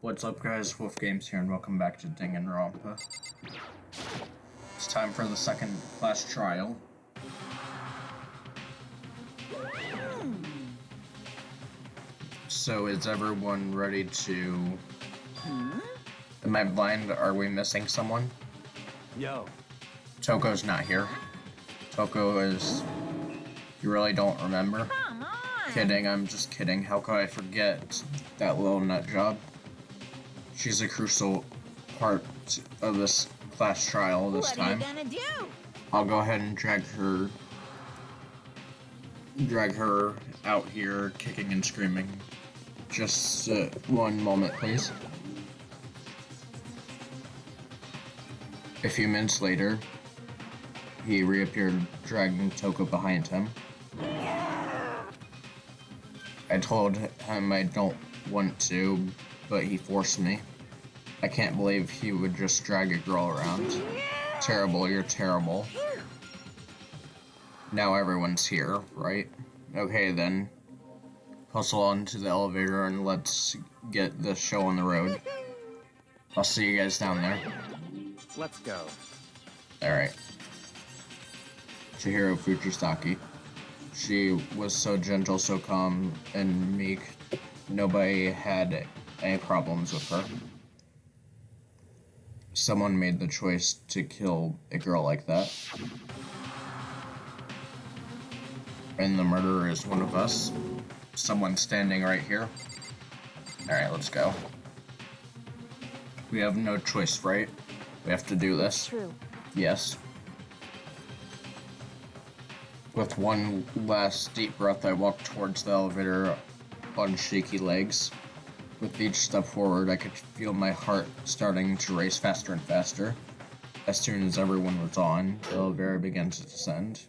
What's up guys, Wolf Games here and welcome back to Danganronpa. It's time for the second class trial. So is everyone ready to... Am I blind? Are we missing someone? Yo. Toko's not here. Toko is... You really don't remember? Come on! Kidding, I'm just kidding. How could I forget that little nut job? She's a crucial part of this class trial this time. What are you gonna do? I'll go ahead and drag her out here, kicking and screaming. Just one moment, please. A few minutes later, he reappeared, dragging Toko behind him. I told him I don't want to, but he forced me. I can't believe he would just drag a girl around. Terrible, you're terrible. Now everyone's here, right? Okay then. Hustle onto the elevator and let's get this show on the road. I'll see you guys down there. Let's go. Alright. Chihiro Fujisaki. She was so gentle, so calm, and meek. Nobody had any problems with her. Someone made the choice to kill a girl like that. And the murderer is one of us. Someone standing right here. Alright, let's go. We have no choice, right? We have to do this. True. Yes. With one last deep breath, I walked towards the elevator on shaky legs. With each step forward, I could feel my heart starting to race faster and faster. As soon as everyone was on, the elevator began to descend.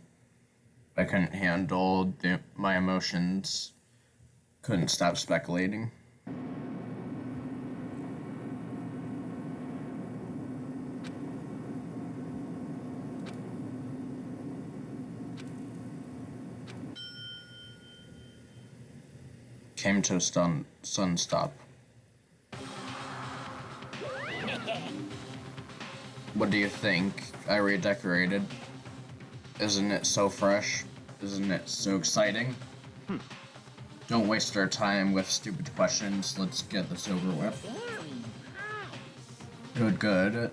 I couldn't handle my emotions. Couldn't stop speculating. Came to a sun stop. What do you think? I redecorated. Isn't it so fresh? Isn't it so exciting? Don't waste our time with stupid questions. Let's get this over with. Good.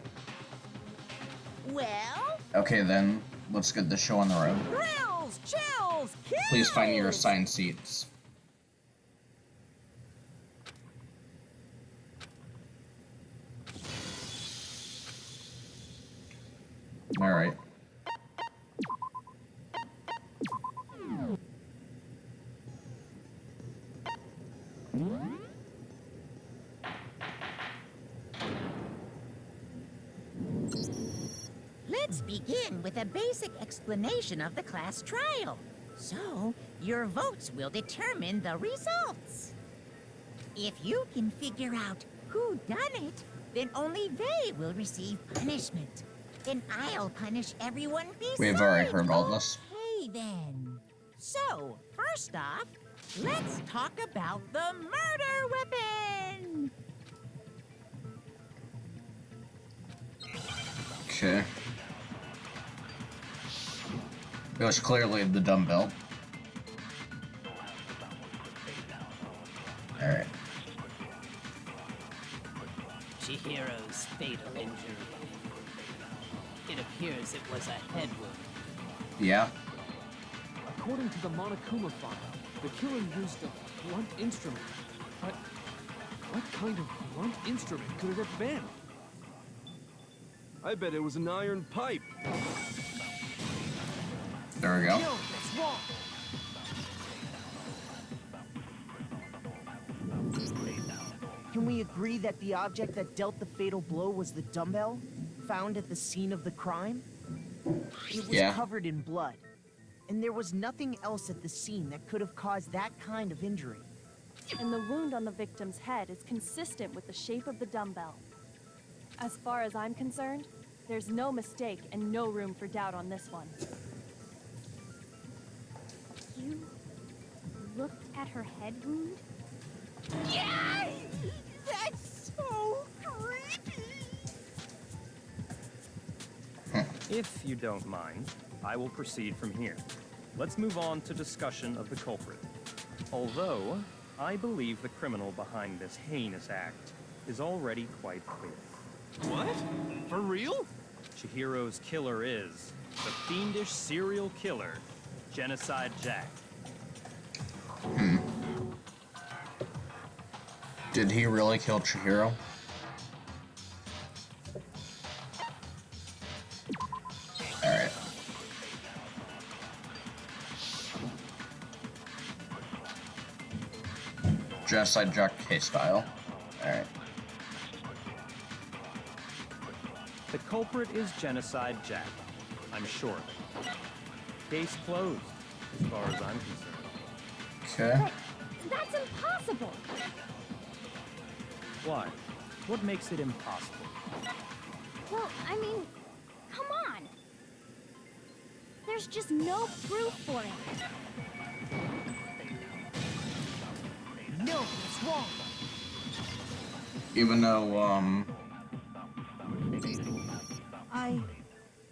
Well? Okay then, let's get the show on the road. Grills, chills, kills! Please find your assigned seats. Alright. Let's begin with a basic explanation of the class trial. So, your votes will determine the results. If you can figure out who done it, then only they will receive punishment. Then I'll punish everyone besides. We've already heard all this. Okay, then. So, first off, let's talk about the murder weapon! Okay. It was clearly the dumbbell. Alright. Chihiro's fatal injury. It appears it was a head wound. Yeah. According to the Monokuma file, the killer used a blunt instrument. But what kind of blunt instrument could it have been? I bet it was an iron pipe. There we go. Yo, what's wrong? Can we agree that the object that dealt the fatal blow was the dumbbell, found at the scene of the crime? It was covered in blood, and there was nothing else at the scene that could have caused that kind of injury. And the wound on the victim's head is consistent with the shape of the dumbbell. As far as I'm concerned, there's no mistake and no room for doubt on this one. You looked at her head wound? Yes! That's If you don't mind, I will proceed from here. Let's move on to discussion of the culprit. Although, I believe the criminal behind this heinous act is already quite clear. What? For real? Chihiro's killer is the fiendish serial killer, Genocide Jack. Did he really kill Chihiro? Alright. Genocide Jack case file. Alright. The culprit is Genocide Jack. I'm sure. Case closed, as far as I'm concerned. Okay. But that's impossible. Why? What makes it impossible? Well, I mean, come on. There's just no proof for it. No, it's wrong. Even though, I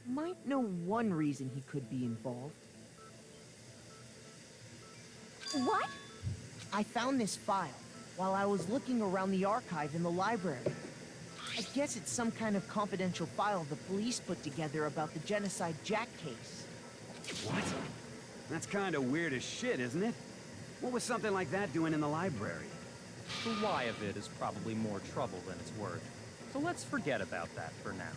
might know one reason he could be involved. What? I found this file while I was looking around the archive in the library. I guess it's some kind of confidential file the police put together about the Genocide Jack case. What? That's kind of weird as shit, isn't it? What was something like that doing in the library? The why of it is probably more trouble than it's worth. So let's forget about that for now.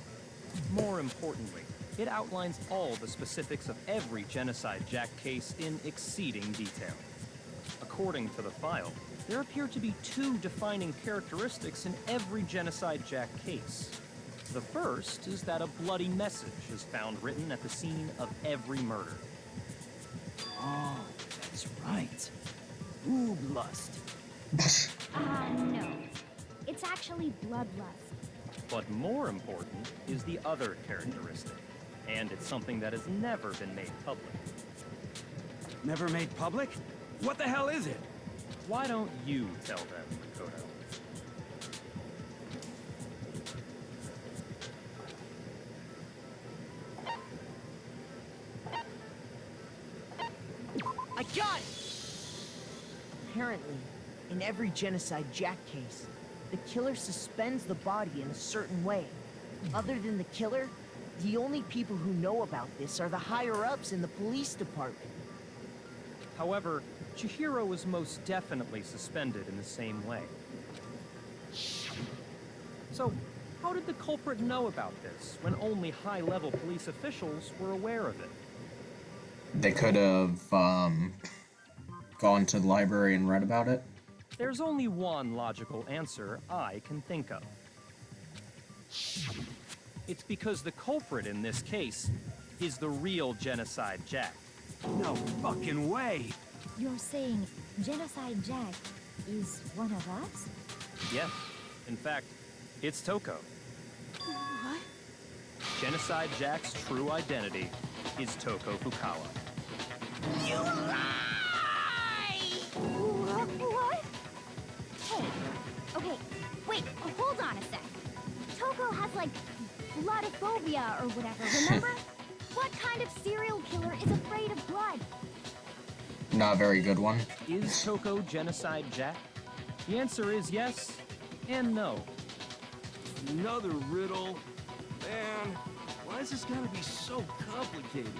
More importantly, it outlines all the specifics of every Genocide Jack case in exceeding detail. According to the file, there appear to be two defining characteristics in every Genocide Jack case. The first is that a bloody message is found written at the scene of every murder. Oh, that's right. Ooblust. No. It's actually bloodlust. But more important is the other characteristic, and it's something that has never been made public. Never made public? What the hell is it? Why don't you tell them, Makoto? I got it! Apparently, in every Genocide Jack case, the killer suspends the body in a certain way. Other than the killer, the only people who know about this are the higher-ups in the police department. However, Chihiro was most definitely suspended in the same way. So, how did the culprit know about this when only high-level police officials were aware of it? they could have, gone to the library and read about it. There's only one logical answer I can think of. It's because the culprit in this case is the real Genocide Jack. No fucking way. You're saying Genocide Jack is one of us? Yes, in fact, it's Toko. What? Genocide Jack's true identity is Toko Fukawa. You lie! What? Hey, okay, wait, hold on a sec. Toko has, like, bloodophobia or whatever, remember? What kind of serial killer is afraid of blood? Not a very good one. Is Toko Genocide Jack? The answer is yes and no. Another riddle. Man, why is this gotta be so complicated?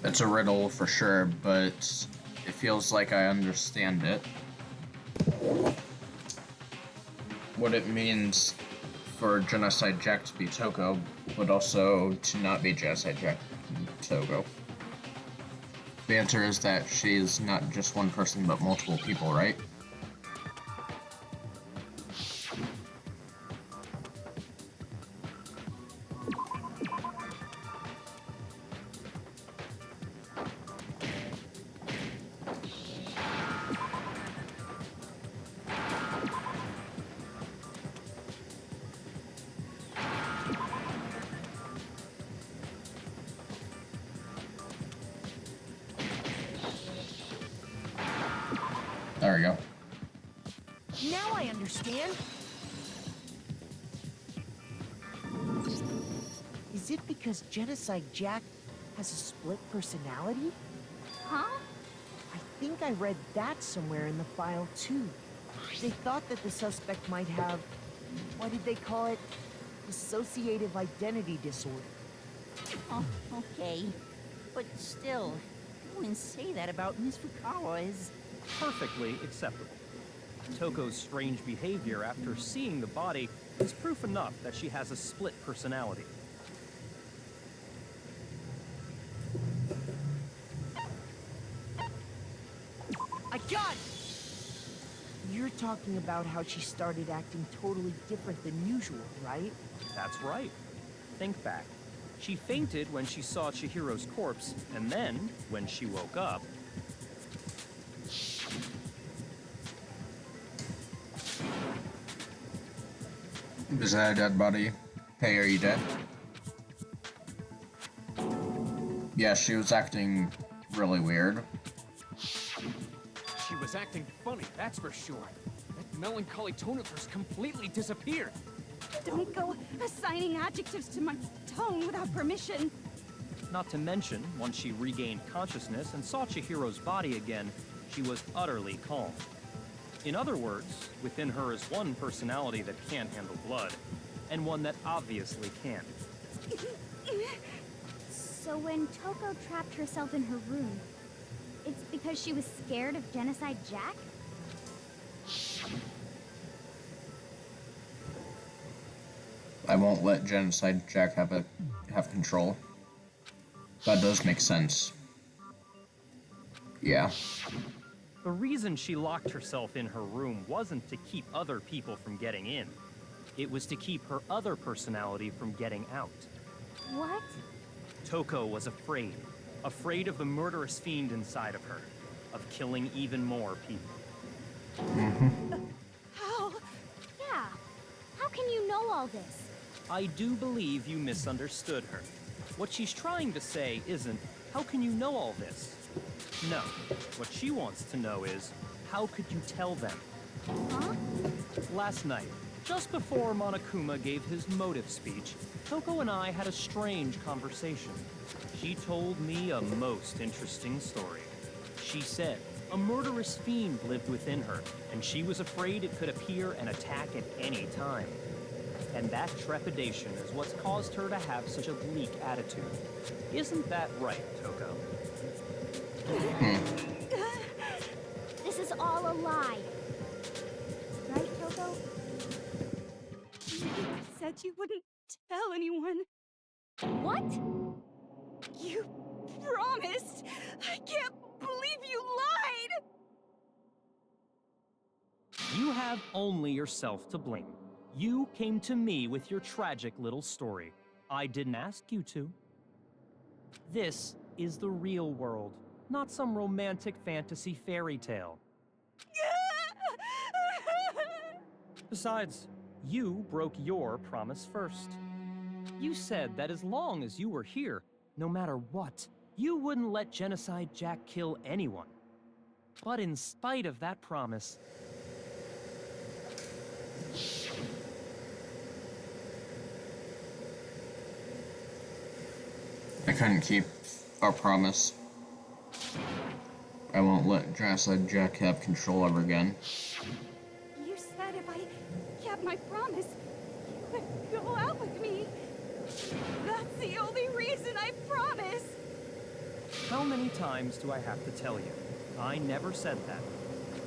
It's a riddle for sure, but it feels like I understand it. What it means for Genocide Jack to be Toko, but also to not be Genocide Jack Toko. The answer is that she's not just one person, but multiple people, right? There we go. Now I understand. Is it because Genocide Jack has a split personality? Huh? I think I read that somewhere in the file, too. They thought that the suspect might have, what did they call it? Dissociative identity disorder. Oh, okay. But still, go and say that about Miss Fukawa is... Perfectly acceptable. Toko's strange behavior after seeing the body is proof enough that she has a split personality. I got it! You're talking about how she started acting totally different than usual, right? That's right. Think back. She fainted when she saw Chihiro's corpse, and then, when she woke up... Is that a dead body? Hey, are you dead? Yeah, she was acting really weird. She was acting funny, that's for sure. That melancholy tone of hers completely disappeared. Don't go assigning adjectives to my tone without permission. Not to mention, once she regained consciousness and saw Chihiro's body again, she was utterly calm. In other words, within her is one personality that can't handle blood, and one that obviously can. So when Toko trapped herself in her room, it's because she was scared of Genocide Jack? I won't let Genocide Jack have control. That does make sense. Yeah. The reason she locked herself in her room wasn't to keep other people from getting in. It was to keep her other personality from getting out. What? Toko was afraid. Afraid of the murderous fiend inside of her. Of killing even more people. How? Yeah. How can you know all this? I do believe you misunderstood her. What she's trying to say isn't, how can you know all this? No. What she wants to know is, how could you tell them? Huh? Last night, just before Monokuma gave his motive speech, Toko and I had a strange conversation. She told me a most interesting story. She said a murderous fiend lived within her, and she was afraid it could appear and attack at any time. And that trepidation is what's caused her to have such a bleak attitude. Isn't that right, Toko? This is all a lie. Right, Toko? You said you wouldn't tell anyone. What? You promised! I can't believe you lied! You have only yourself to blame. You came to me with your tragic little story. I didn't ask you to. This is the real world, not some romantic fantasy fairy tale. Besides, you broke your promise first. You said that as long as you were here, no matter what, you wouldn't let Genocide Jack kill anyone. But in spite of that promise, I couldn't keep our promise. I won't let Genocide Jack have control ever again. You said if I kept my promise, you would go out with me. That's the only reason I promised. how many times do I have to tell you? I never said that.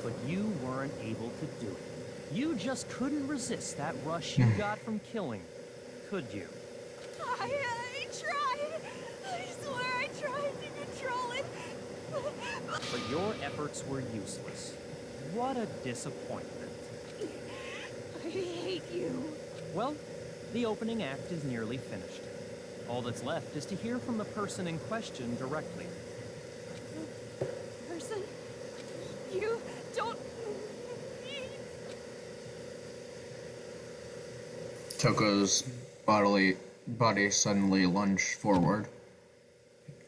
But you weren't able to do it. You just couldn't resist that rush you got from killing, could you? I tried. I swear I tried to control it. But your efforts were useless. What a disappointment. I hate you. Well, the opening act is nearly finished. All that's left is to hear from the person in question directly. Person, you don't... Toko's body suddenly lunged forward.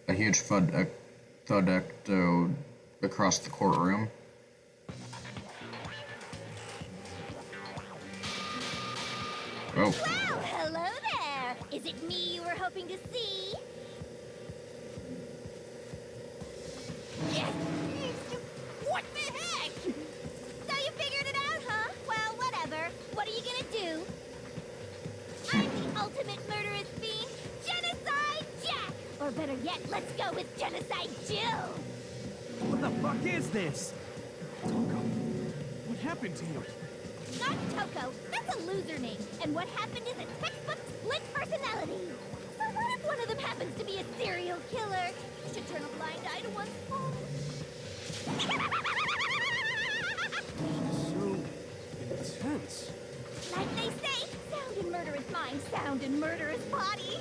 A huge thud echoed across the courtroom. Well, Oh. hello there. Is it me you were hoping to see? Yes! What the heck? So you figured it out, huh? Well, whatever. What are you gonna do? I'm the ultimate murderous fiend, Genocide Jack! Or better yet, let's go with Genocide Jill! What the fuck is this? Toko, what happened to you? Not Toko, that's a loser name. And what happened is a textbook split personality. So what if one of them happens to be a serial killer? You should turn a blind eye to one's fault. So intense. Like they say, sound in murderous mind, sound in murderous body.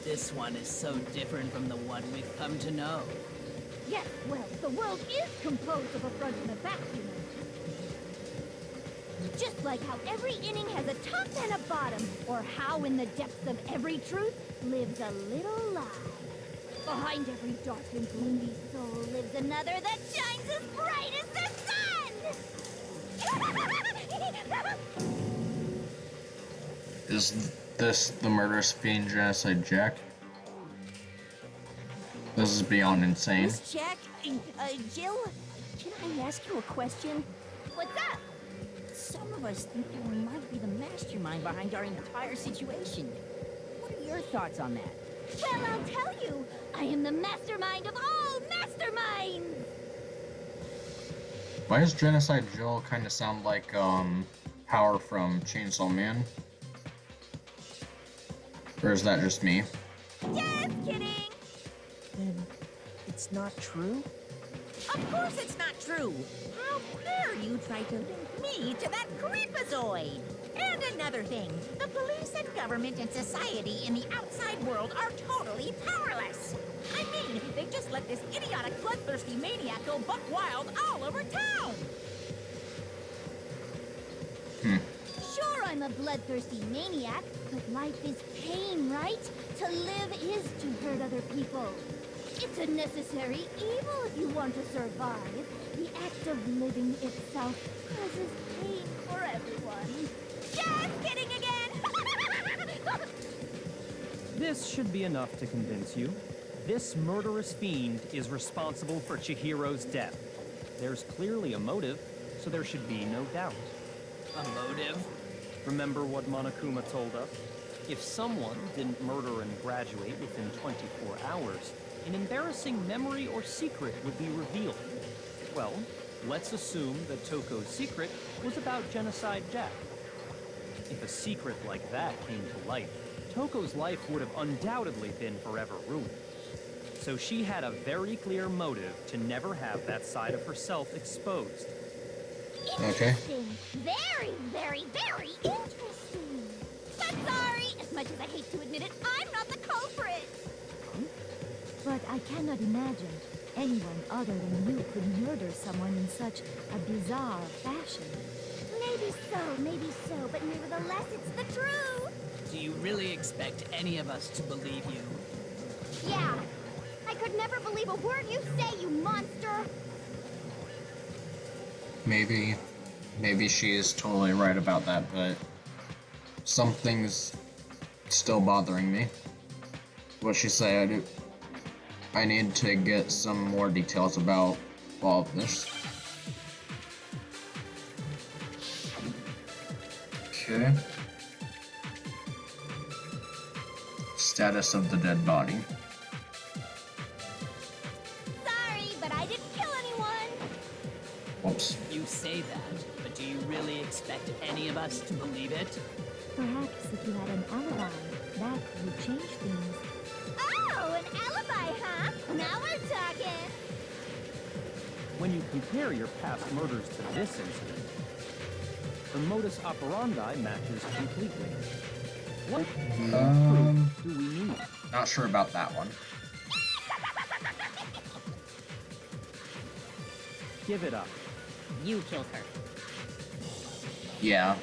This one is so different from the one we've come to know. Yes, well, the world is composed of a front and a back, you know. Just like how every inning has a top and a bottom, or how in the depths of every truth lives a little lie. Behind every dark and gloomy soul lives another that shines as bright as the sun! Is this the murderous fiend Genocide Jack? This is beyond insane. Miss Jack, Jill, can I ask you a question? What's up? Some of us think you might be the mastermind behind our entire situation. What are your thoughts on that? Well, I'll tell you. I am the mastermind of all masterminds! Why does Genocide Jill kind of sound like, Power from Chainsaw Man? Or is that just me? Just kidding! Then it's not true? Of course it's not true. How dare you try to link me to that creepazoid? And another thing, the police and government and society in the outside world are totally powerless. I mean, they just let this idiotic, bloodthirsty maniac go buck wild all over town. Sure, I'm a bloodthirsty maniac, but life is pain, right? To live is to hurt other people. It's a necessary evil if you want to survive. The act of living itself causes pain for everyone. Just kidding again! This should be enough to convince you. This murderous fiend is responsible for Chihiro's death. There's clearly a motive, so there should be no doubt. A motive? Remember what Monokuma told us? If someone didn't murder and graduate within 24 hours, an embarrassing memory or secret would be revealed. Well, let's assume that Toko's secret was about Genocide Jack. If a secret like that came to light, Toko's life would have undoubtedly been forever ruined. So she had a very clear motive to never have that side of herself exposed. Okay. Interesting. Very, very, very interesting. But sorry, as much as I hate to admit it, I'm not the culprit. But I cannot imagine anyone other than you could murder someone in such a bizarre fashion. Maybe so, but nevertheless, it's the truth. Do you really expect any of us to believe you? Yeah. I could never believe a word you say, you monster. Maybe she is totally right about that, but something's still bothering me. What she said, I need to get some more details about all of this. Okay. Status of the dead body. Sorry, but I didn't kill anyone. Whoops. You say that, but do you really expect any of us to believe it? Perhaps if you had an alibi, that would change things. Oh, an alibi, huh? Now we're talking. When you compare your past murders to this incident, the modus operandi matches completely. What proof do we need? Not sure about that one. Give it up. You killed her. Yeah.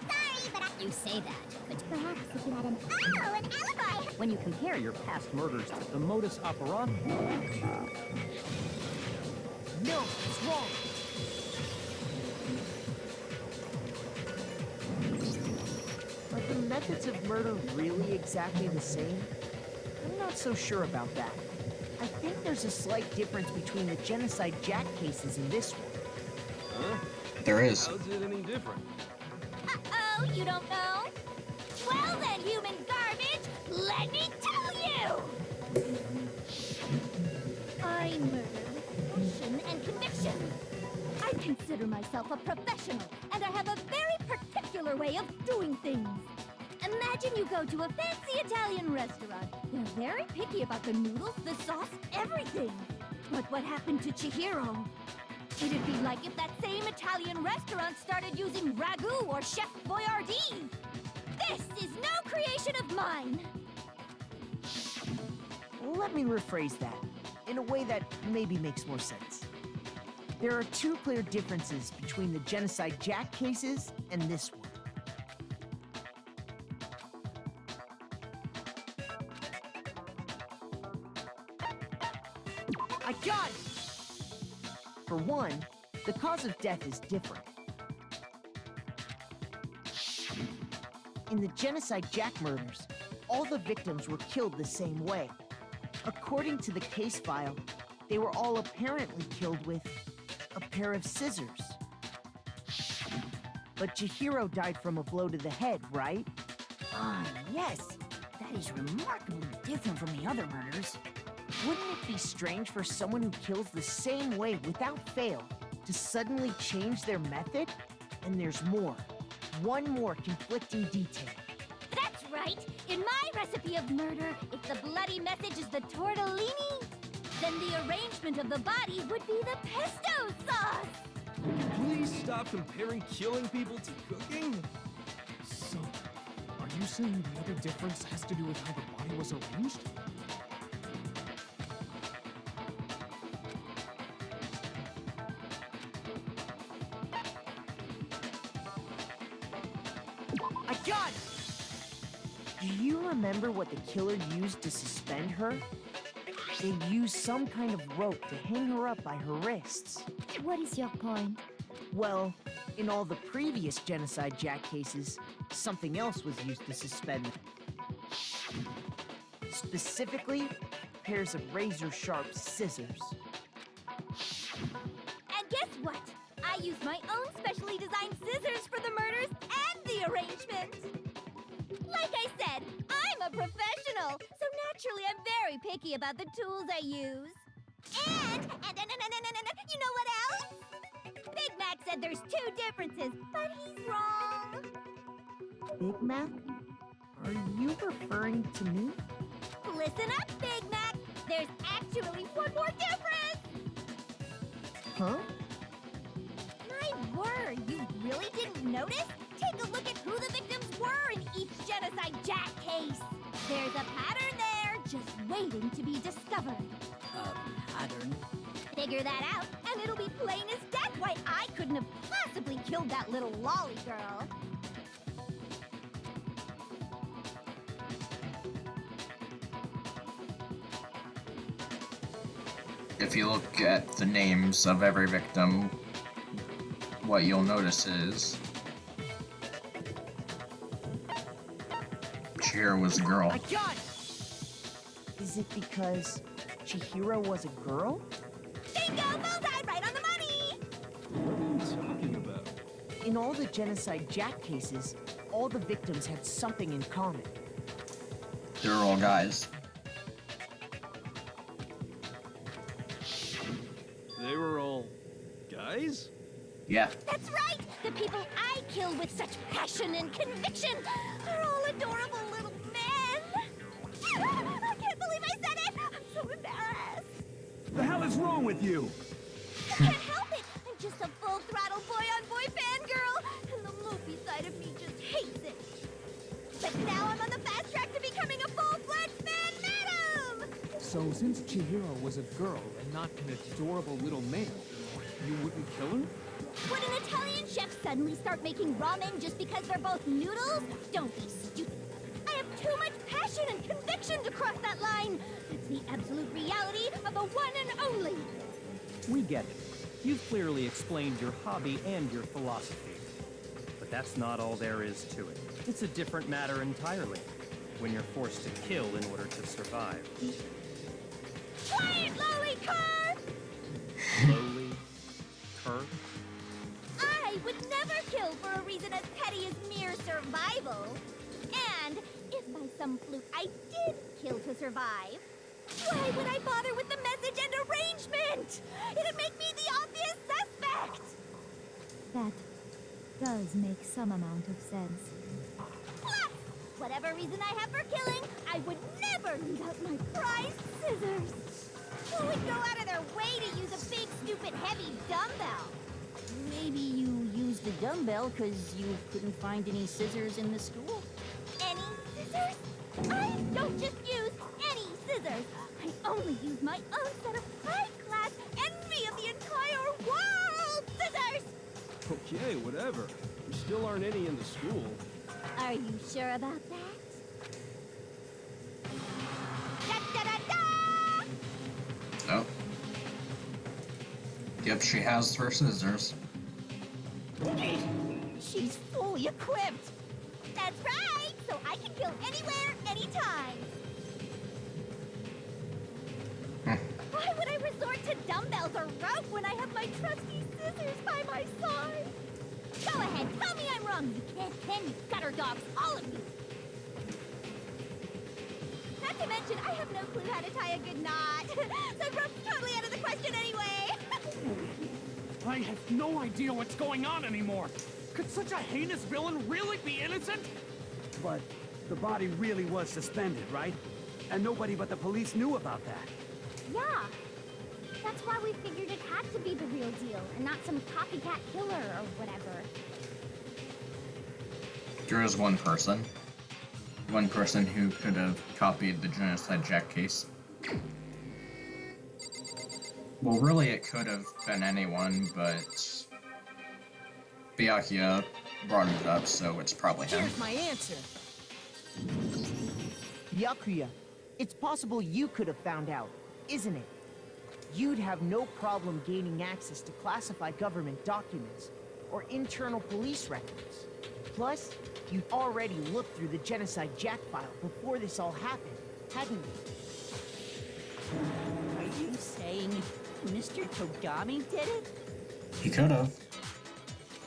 Sorry, but you say that. But perhaps if you had an alibi. When you compare your past murders to the modus operandi, No, it's wrong. But the methods of murder really exactly the same? I'm not so sure about that. I think there's a slight difference between the Genocide Jack cases and this one. Huh? There is. How's it any different? Uh-oh, you don't know? Well then, human garbage, let me tell you! I murder with passion and conviction. I consider myself a professional, and I have a very particular way of doing things. Imagine you go to a fancy Italian restaurant. They're very picky about the noodles, the sauce, everything. But what happened to Chihiro? It'd be like if that same Italian restaurant started using ragu or Chef Boyardee. This is no creation of mine. Let me rephrase that, in a way that maybe makes more sense. There are two clear differences between the Genocide Jack cases and this one. I got it! For one, the cause of death is different. In the Genocide Jack murders, all the victims were killed the same way. According to the case file, they were all apparently killed with a pair of scissors. But Chihiro died from a blow to the head, right? Ah, yes. That is remarkably different from the other murders. Wouldn't it be strange for someone who kills the same way without fail to suddenly change their method? And there's more. One more conflicting detail. That's right. In my recipe of murder, if the bloody message is the tortellini, then the arrangement of the body would be the pesto sauce. Please stop comparing killing people to cooking? So, are you saying the other difference has to do with how the body was arranged? I got it! Do you remember what the killer used to suspend her? They used some kind of rope to hang her up by her wrists. What is your point? Well, in all the previous Genocide Jack cases, something else was used to suspend them. Specifically, pairs of razor-sharp scissors. And guess what? I use my own specially designed scissors for the murders and the arrangement. Like I said, I'm a professional, so naturally I'm very picky about the tools I use. And you know what else? Big Mac said there's two differences, but he's wrong. Big Mac? Are you referring to me? Listen up, Big Mac. There's actually one more difference. Huh? My word, you really didn't notice? Take a look at who the victims were in each Genocide Jack case. There's a pattern there, just waiting to be discovered. Pattern. Figure that out, and it'll be plain as death why I couldn't have possibly killed that little lolly girl. If you look at the names of every victim, what you'll notice is Chihiro was a girl. I got it! Is it because Chihiro was a girl? Bingo! Bullseye! Right on the money! What are you talking about? In all the Genocide Jack cases, all the victims had something in common. They were all guys. They were all guys? Yeah. That's right! The people I kill with such passion and conviction are all adorable little men! I can't believe I said it! I'm so embarrassed! The hell is wrong with you? I can't help it! I'm just a full-throttle boy-on-boy fangirl, and the loopy side of me just hates it. But now I'm on the fast track to becoming a full-fledged fan madam! So since Chihiro was a girl and not an adorable little man, you wouldn't kill her? Would an Italian chef suddenly start making ramen just because they're both noodles? Don't be stupid. I have too much passion and conviction to cross that line. It's the absolute reality of the one and only. We get it. You've clearly explained your hobby and your philosophy. But that's not all there is to it. It's a different matter entirely, when you're forced to kill in order to survive. Quiet, lowly cur! Lowly? Cur? I would never kill for a reason as petty as mere survival. And if by some fluke I did kill to survive, why would I bother with the message and arrangement? It'd make me the obvious suspect! That does make some amount of sense. Plus, whatever reason I have for killing, I would never leave out my prized scissors. Who would go out of their way to use a big, stupid, heavy dumbbell? Maybe you used the dumbbell because you couldn't find any scissors in the school? Any scissors? I don't just use any scissors. I only use my own set of high-class, envy of the entire world scissors! Okay, whatever. There still aren't any in the school. Are you sure about that? Da-da-da-da! Oh. Yep, she has her scissors. She's fully equipped! That's right! So I can kill anywhere, anytime! Why would I resort to dumbbells or rope when I have my trusty scissors by my side? Go ahead, tell me I'm wrong, you can you gutter dogs, all of you! Not to mention, I have no clue how to tie a good knot, so rope's totally out of the question anyway! I have no idea what's going on anymore. Could such a heinous villain really be innocent? But the body really was suspended, right? And nobody but the police knew about that. Yeah. That's why we figured it had to be the real deal, and not some copycat killer or whatever. There is one person. One person who could have copied the Genocide Jack case. Well, really, it could have been anyone, but Byakuya brought it up, so it's probably him. Here's my answer. Byakuya, it's possible you could have found out, isn't it? You'd have no problem gaining access to classified government documents or internal police records. Plus, you'd already looked through the Genocide Jack file before this all happened, hadn't you? Are you saying Mr. Togami did it? He could have.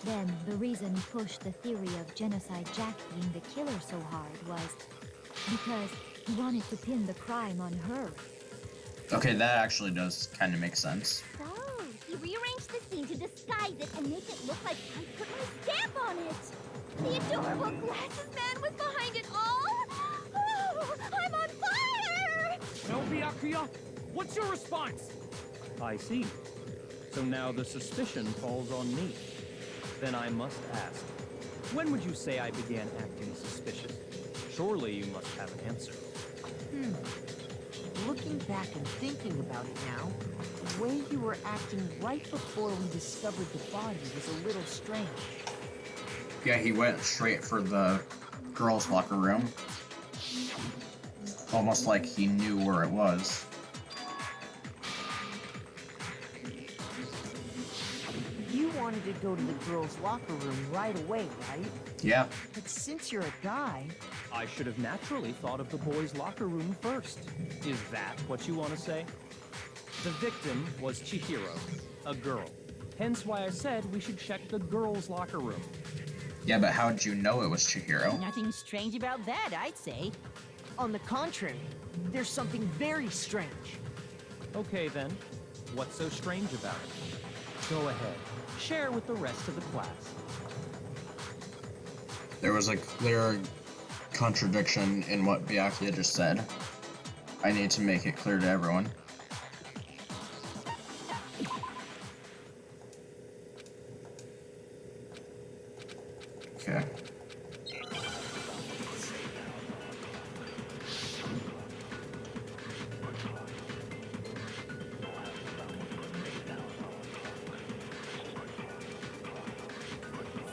Then the reason he pushed the theory of Genocide Jack being the killer so hard was because he wanted to pin the crime on her. Okay, that actually does kind of make sense. So, he rearranged the scene to disguise it and make it look like I put my stamp on it. The adorable glasses man was behind it all. Oh, I'm on fire! Well, Byakuya, what's your response? I see. So now the suspicion falls on me. Then I must ask, when would you say I began acting suspicious? Surely you must have an answer. Looking back and thinking about it now, the way you were acting right before we discovered the body was a little strange. Yeah, he went straight for the girls' locker room. Almost like he knew where it was. You wanted to go to the girls' locker room right away, right? Yeah. But since you're a guy... I should have naturally thought of the boys' locker room first. Is that what you want to say? The victim was Chihiro, a girl. Hence why I said we should check the girls' locker room. Yeah, but how'd you know it was Chihiro? Nothing strange about that, I'd say. On the contrary, there's something very strange. Okay then, what's so strange about it? Go ahead, share with the rest of the class. There was a clear contradiction in what Byakuya just said. I need to make it clear to everyone. Okay.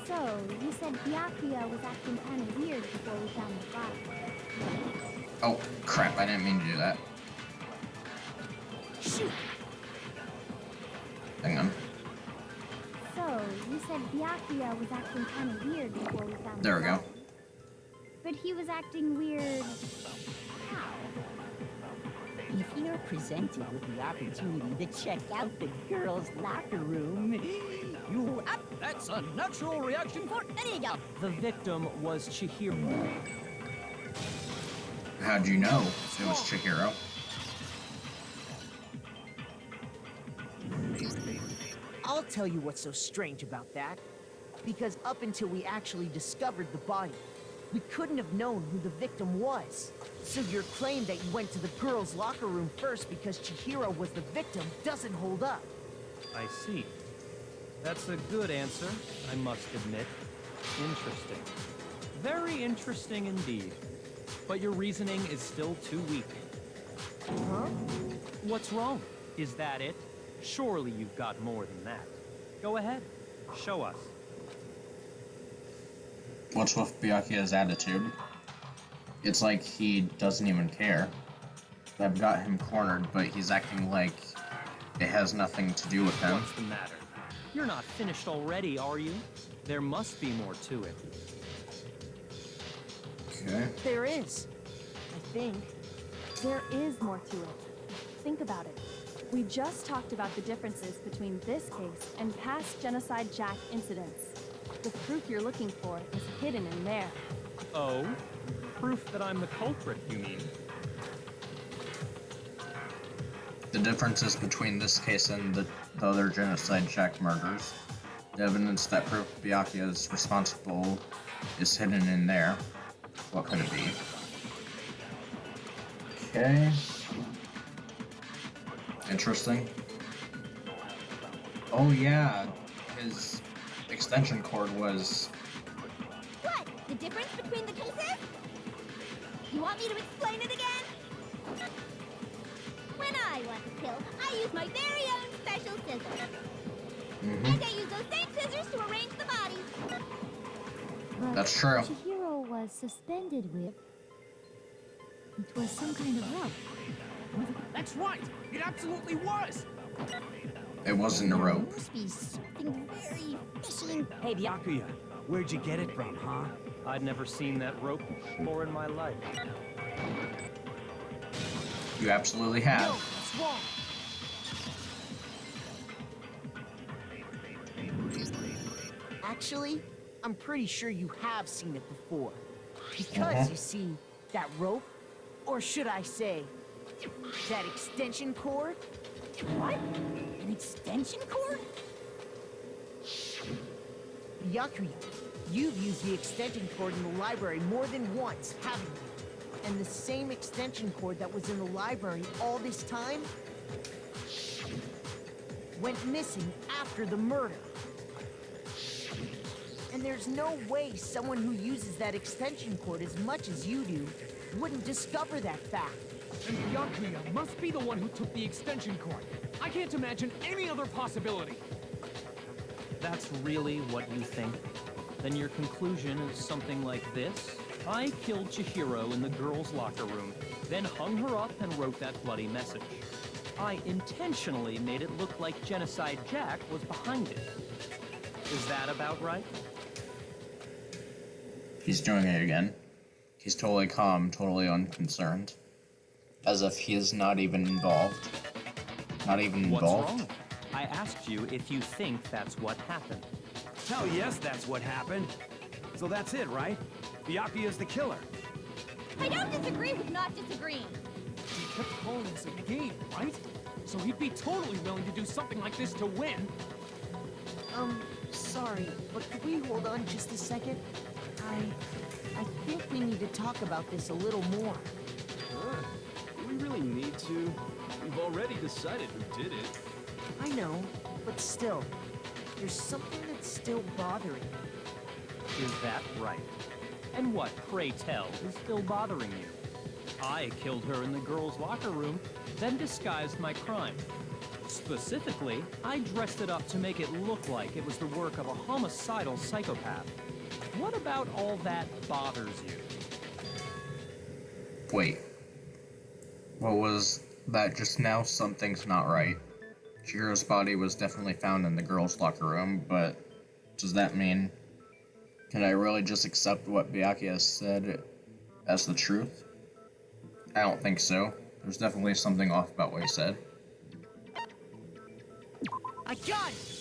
So, you said Byakuya was acting kind of weird before we found the body. Oh, crap, I didn't mean to do that. Shoot! Hang on. So, you said Byakuya was acting kind of weird before we found There we the go. body. But he was acting weird... how? If you're presented with the opportunity to check out the girls' locker room, you... That's a natural reaction for any gal. The victim was Chihiro. How'd you know it was Chihiro? I'll tell you what's so strange about that. Because up until we actually discovered the body, we couldn't have known who the victim was. So your claim that you went to the girls' locker room first because Chihiro was the victim doesn't hold up. I see. That's a good answer, I must admit. Interesting. Very interesting indeed. But your reasoning is still too weak. Huh? What's wrong? Is that it? Surely you've got more than that. Go ahead. Show us. What's with Byakuya's attitude? It's like he doesn't even care. I've got him cornered, but he's acting like it has nothing to do with him. What's the matter? You're not finished already, are you? There must be more to it. Okay. There is. I think. There is more to it. Think about it. We just talked about the differences between this case and past Genocide Jack incidents. The proof you're looking for is hidden in there. Oh? Proof that I'm the culprit, you mean? The differences between this case and the other Genocide Jack murders. The evidence that proof Byakuya is responsible is hidden in there. What could it be? Okay. Interesting. Oh yeah, his extension cord was... What? The difference between the cases? You want me to explain it again? When I want to kill, I use my very own special scissors. And I use those same scissors to arrange the bodies. But That's true. Chihiro was suspended with... It was some kind of rope. That's right! It absolutely was! It wasn't a rope. Must be something very fishy. Hey, Byakuya, where'd you get it from, huh? I'd never seen that rope before in my life. You absolutely have. No, it's wrong. Actually, I'm pretty sure you have seen it before. Because, you see, that rope, or should I say, that extension cord? What? An extension cord? Byakuya, you've used the extension cord in the library more than once, haven't you? And the same extension cord that was in the library all this time went missing after the murder. And there's no way someone who uses that extension cord as much as you do wouldn't discover that fact. And Byakuya must be the one who took the extension cord. I can't imagine any other possibility. That's really what you think? Then your conclusion is something like this? I killed Chihiro in the girls' locker room, then hung her up and wrote that bloody message. I intentionally made it look like Genocide Jack was behind it. Is that about right? He's doing it again. He's totally calm, totally unconcerned. As if he is not even involved. Not even involved. What's wrong? I asked you if you think that's what happened. Hell yes, that's what happened. So that's it, right? Byakuya's the killer. I don't disagree with not disagreeing. He kept calling this a game, right? So he'd be totally willing to do something like this to win. Sorry, but could we hold on just a second? I think we need to talk about this a little more. Sure. Do we really need to? We've already decided who did it. I know, but still, there's something that's still bothering me. Is that right? And what, pray tell, is still bothering you? I killed her in the girls' locker room, then disguised my crime. Specifically, I dressed it up to make it look like it was the work of a homicidal psychopath. What about all that bothers you? Wait. What was that just now? Something's not right. Chihiro's body was definitely found in the girls' locker room, but does that mean? Can I really just accept what Byakuya said as the truth? I don't think so. There's definitely something off about what he said. I got it!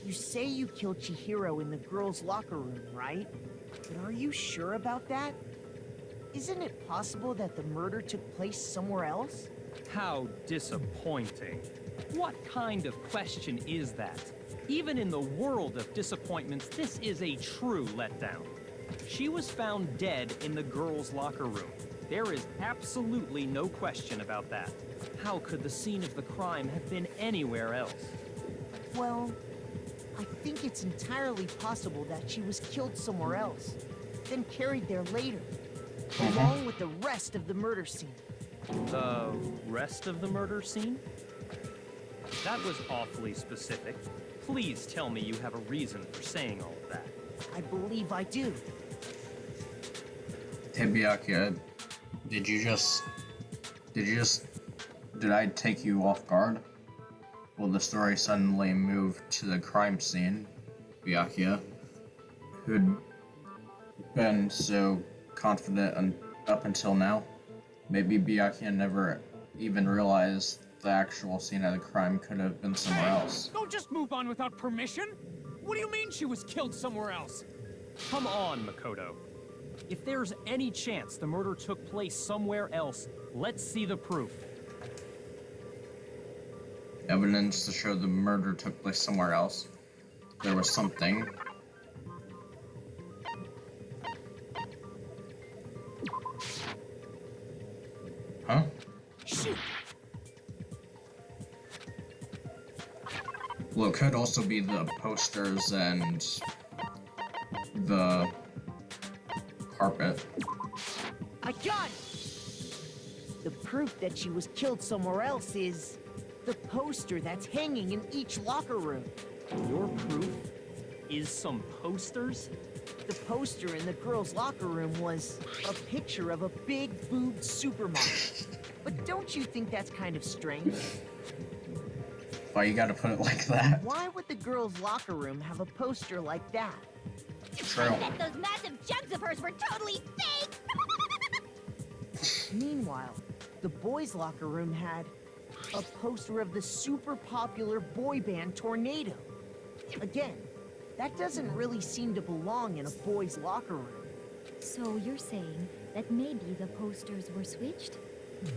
You say you killed Chihiro in the girls' locker room, right? But are you sure about that? Isn't it possible that the murder took place somewhere else? How disappointing. What kind of question is that? Even in the world of disappointments, this is a true letdown. She was found dead in the girls' locker room. There is absolutely no question about that. How could the scene of the crime have been anywhere else? Well, I think it's entirely possible that she was killed somewhere else, then carried there later, along with the rest of the murder scene. The rest of the murder scene? That was awfully specific. Please tell me you have a reason for saying all of that. I believe I do. Hey Byakuya, did I take you off guard? Will the story suddenly move to the crime scene? Byakuya, who'd been so confident up until now. Maybe Byakuya never even realized the actual scene of the crime could have been somewhere else. Don't just move on without permission! What do you mean she was killed somewhere else? Come on, Makoto. If there's any chance the murder took place somewhere else, let's see the proof. Evidence to show the murder took place somewhere else. There was something. Huh? Shoot! Well, it could also be the posters and the carpet. I got it! The proof that she was killed somewhere else is the poster that's hanging in each locker room. Your proof is some posters? The poster in the girls' locker room was a picture of a big-boobed supermodel. But don't you think that's kind of strange? Why you gotta put it like that? Why would the girls' locker room have a poster like that? True. I bet those massive jugs of hers were totally fake! Meanwhile, the boys' locker room had a poster of the super popular boy band Tornado. Again, that doesn't really seem to belong in a boys' locker room. So you're saying that maybe the posters were switched?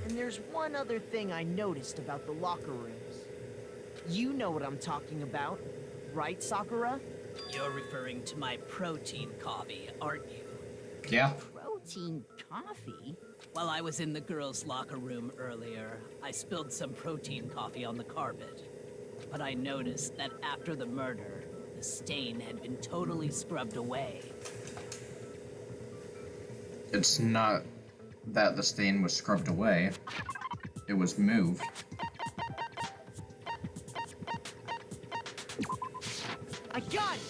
And there's one other thing I noticed about the locker rooms. You know what I'm talking about, right, Sakura? You're referring to my protein coffee, aren't you? Yeah. Protein coffee? While I was in the girls' locker room earlier, I spilled some protein coffee on the carpet. But I noticed that after the murder, the stain had been totally scrubbed away. It's not that the stain was scrubbed away. It was moved. I got it!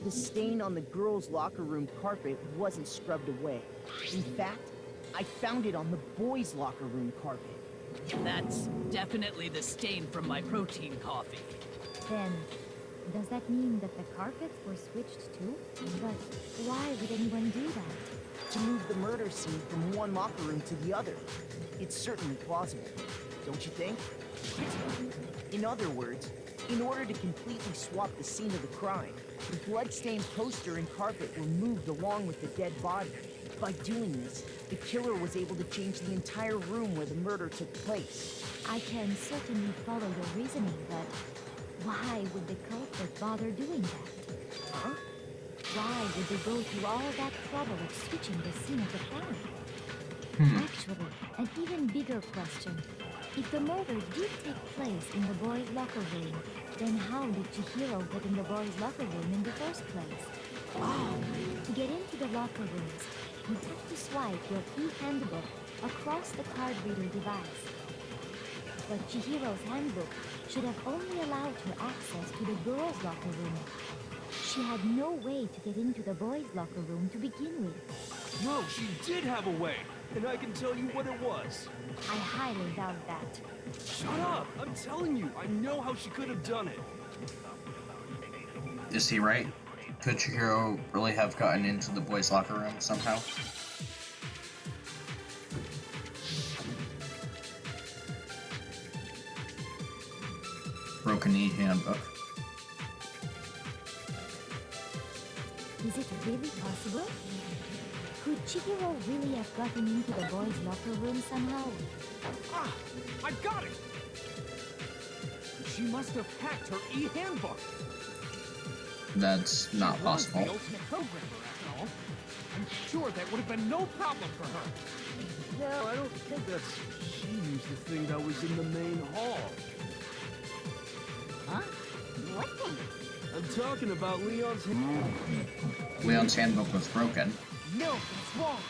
The stain on the girls' locker room carpet wasn't scrubbed away. In fact, I found it on the boys' locker room carpet. That's definitely the stain from my protein coffee. Then, does that mean that the carpets were switched too? But why would anyone do that? To move the murder scene from one locker room to the other. It's certainly plausible, don't you think? In other words, in order to completely swap the scene of the crime, the blood-stained poster and carpet were moved along with the dead body. By doing this, the killer was able to change the entire room where the murder took place. I can certainly follow your reasoning, but why would the culprit bother doing that? Huh? Why would they go through all that trouble of switching the scene of the crime? Actually, an even bigger question. If the murder did take place in the boys' locker room, then how did Chihiro get in the boys' locker room in the first place? To get into the locker rooms, you have to swipe your e-handbook across the card reader device. But Chihiro's handbook should have only allowed her access to the girls' locker room. She had no way to get into the boys' locker room to begin with. No, she did have a way, and I can tell you what it was. I highly doubt that. Shut up! I'm telling you, I know how she could have done it. Is he right? Could Chihiro really have gotten into the boys' locker room somehow? Broken e-handbook. Is it really possible? Could Chihiro really have gotten into the boys' locker room somehow? Ah! I got it! She must have hacked her e-handbook. That's not She was possible. the ultimate programmer, after all. I'm sure that would have been no problem for her. No, I don't think that's... She used the thing that was in the main hall. Huh? What thing? I'm talking about Leon's... Leon's handbook was broken. No, it's wrong.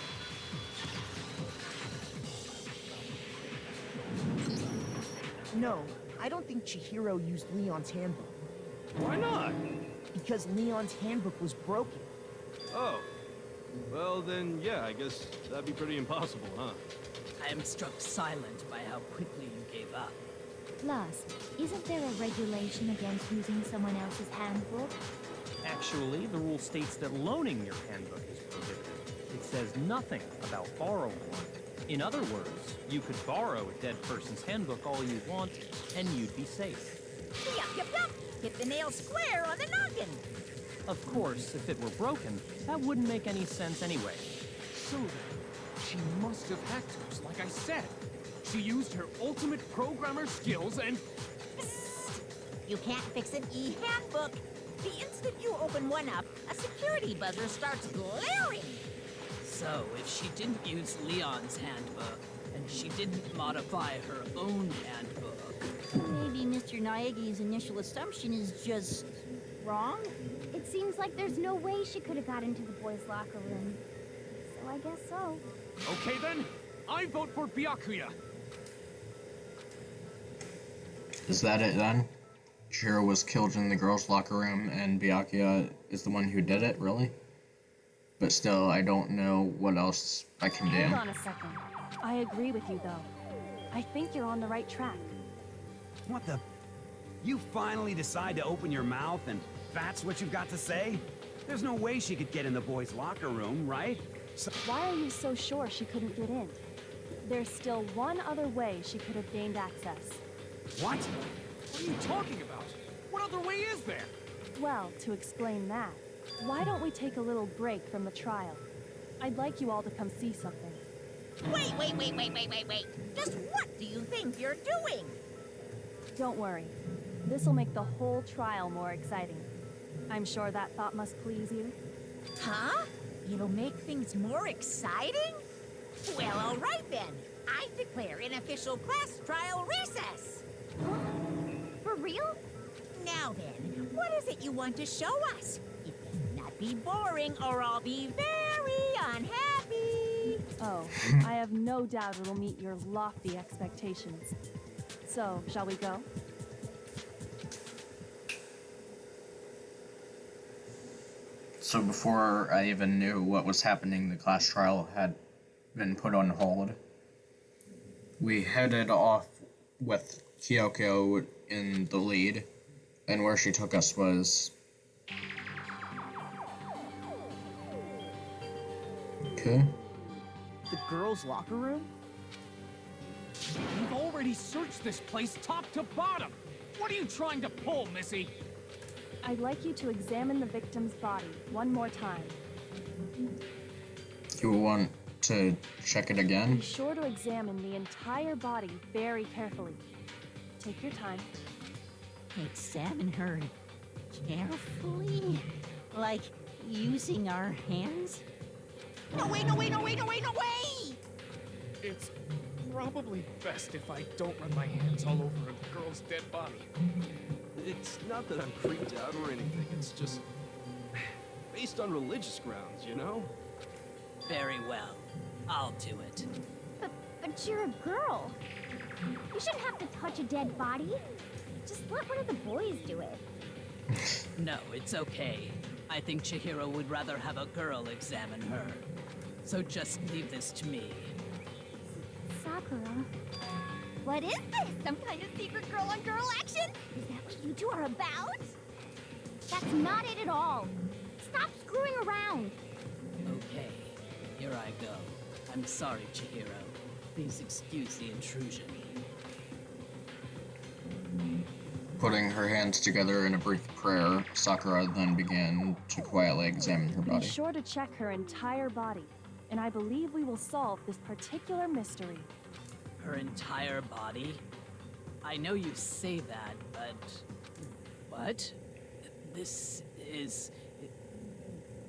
No, I don't think Chihiro used Leon's handbook. Why not? Because Leon's handbook was broken. Oh. Well, then, yeah, I guess that'd be pretty impossible, huh? I am struck silent by how quickly you gave up. Plus, isn't there a regulation against using someone else's handbook? Actually, the rule states that loaning your handbook is prohibited. It says nothing about borrowing one. In other words, you could borrow a dead person's handbook all you want, and you'd be safe. Yup, yup, yup. Hit the nail square on the noggin. Of course, if it were broken, that wouldn't make any sense anyway. So then, she must have hacked hers, like I said. She used her ultimate programmer skills and... Psst. You can't fix an e-handbook. The instant you open one up, a security buzzer starts glaring. So, if she didn't use Leon's handbook, and she didn't modify her own handbook... Maybe Mr. Naegi's initial assumption is just... wrong? It seems like there's no way she could have got into the boys' locker room. So I guess so. Okay then, I vote for Byakuya. Is that it then? Chihiro was killed in the girls' locker room, and Byakuya is the one who did it, really? But still, I don't know what else I can do. Hold on a second. I agree with you, though. I think you're on the right track. What the... You finally decide to open your mouth and that's what you've got to say? There's no way she could get in the boys' locker room, right? So Why are you so sure she couldn't get in? There's still one other way she could have gained access. what? What are you talking about? What other way is there? Well, to explain that, why don't we take a little break from the trial? I'd like you all to come see something. Wait. Just what do you think you're doing? Don't worry. This'll make the whole trial more exciting. I'm sure that thought must please you. Huh? It'll make things more exciting? Well, all right then. I declare an official class trial recess. For real? Now then, what is it you want to show us? It better not be boring or I'll be very unhappy. Oh, I have no doubt it'll meet your lofty expectations. So, shall we go? So before I even knew what was happening, the class trial had been put on hold. We headed off with Kyoko in the lead, and where she took us was... Okay. The girls' locker room? We've already searched this place top to bottom. What are you trying to pull, Missy? I'd like you to examine the victim's body one more time. You want to check it Be again? sure to examine the entire body very carefully. Take your time. Examine her carefully? Like using our hands? No way! It's probably best if I don't run my hands all over a girl's dead body. It's not that I'm creeped out or anything, it's just... based on religious grounds, you know? Very well. I'll do it. But you're a girl. You shouldn't have to touch a dead body. Just let one of the boys do it. No, it's okay. I think Chihiro would rather have a girl examine her. So just leave this to me. Sakura. What is this? Some kind of secret girl-on-girl action? Is that what you two are about? That's not it at all. Stop screwing around. Okay, here I go. I'm sorry, Chihiro. Please excuse the intrusion. Putting her hands together in a brief prayer, Sakura then began to quietly examine her Be body. sure to check her entire body, and I believe we will solve this particular mystery. Her entire body? I know you say that, but... What? This is...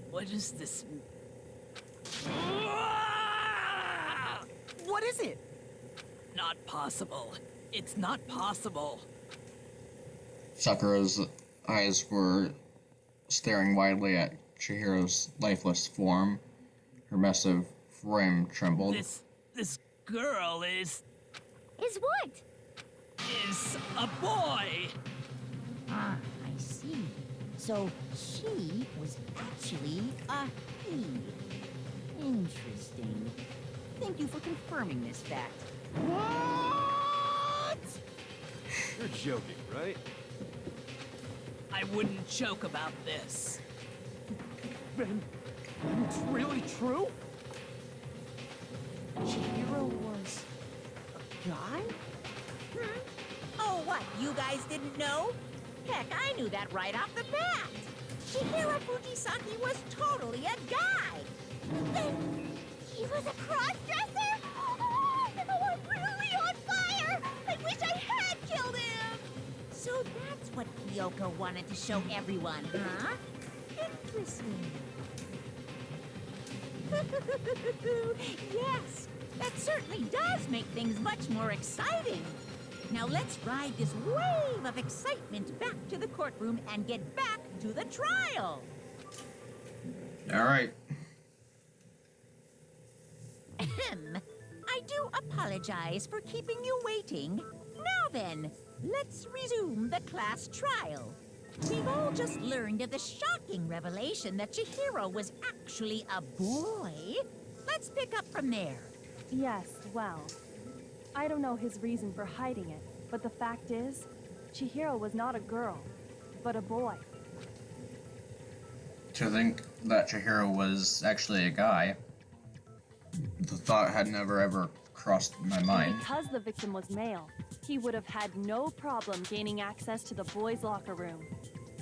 What is this... What is it? Not possible. It's not possible. Sakura's eyes were staring widely at Chihiro's lifeless form. Her massive frame trembled. This girl is what? Is a boy! Ah, I see. So she was actually a he. Interesting. Thank you for confirming this fact. What? You're joking, right? I wouldn't joke about this. Then it's really true? Chihiro was a guy? Oh, what, you guys didn't know? Heck, I knew that right off the bat. Chihiro Fujisaki was totally a guy. He was a cross-dresser? Oh, I'm really on fire! I wish I had killed him! So that's what Kyoko wanted to show everyone, huh? Interesting. Yes, that certainly does make things much more exciting. Now let's ride this wave of excitement back to the courtroom and get back to the trial. All right. Ahem. I do apologize for keeping you waiting. Now then, let's resume the class trial. We've all just learned of the shocking revelation that Chihiro was actually a boy. Let's pick up from there. Yes, well, I don't know his reason for hiding it, but the fact is, Chihiro was not a girl, but a boy. To think that Chihiro was actually a guy, the thought had never ever crossed my mind. And because the victim was male, he would have had no problem gaining access to the boys' locker room.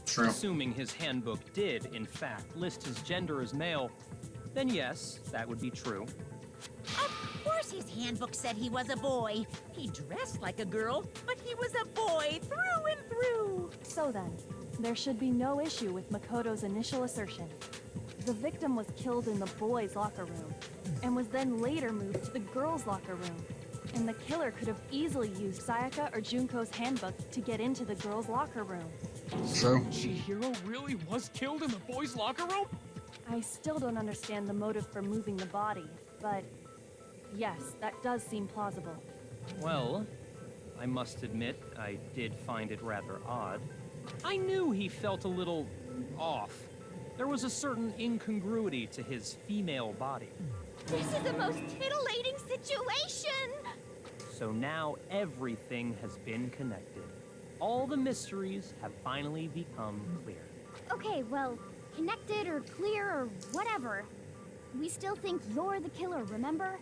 True. Assuming his handbook did, in fact, list his gender as male, then yes, that would be true. Of course his handbook said he was a boy. He dressed like a girl, but he was a boy through and through. So then, there should be no issue with Makoto's initial assertion. The victim was killed in the boys' locker room, and was then later moved to the girls' locker room. And the killer could have easily used Sayaka or Junko's handbook to get into the girls' locker room. True. Chihiro really was killed in the boys' locker room? I still don't understand the motive for moving the body, but yes, that does seem plausible. Well, I must admit, I did find it rather odd. I knew he felt a little off. There was a certain incongruity to his female body. This is the most titillating situation! So now everything has been connected. All the mysteries have finally become clear. Okay, well, connected or clear or whatever. We still think you're the killer, remember?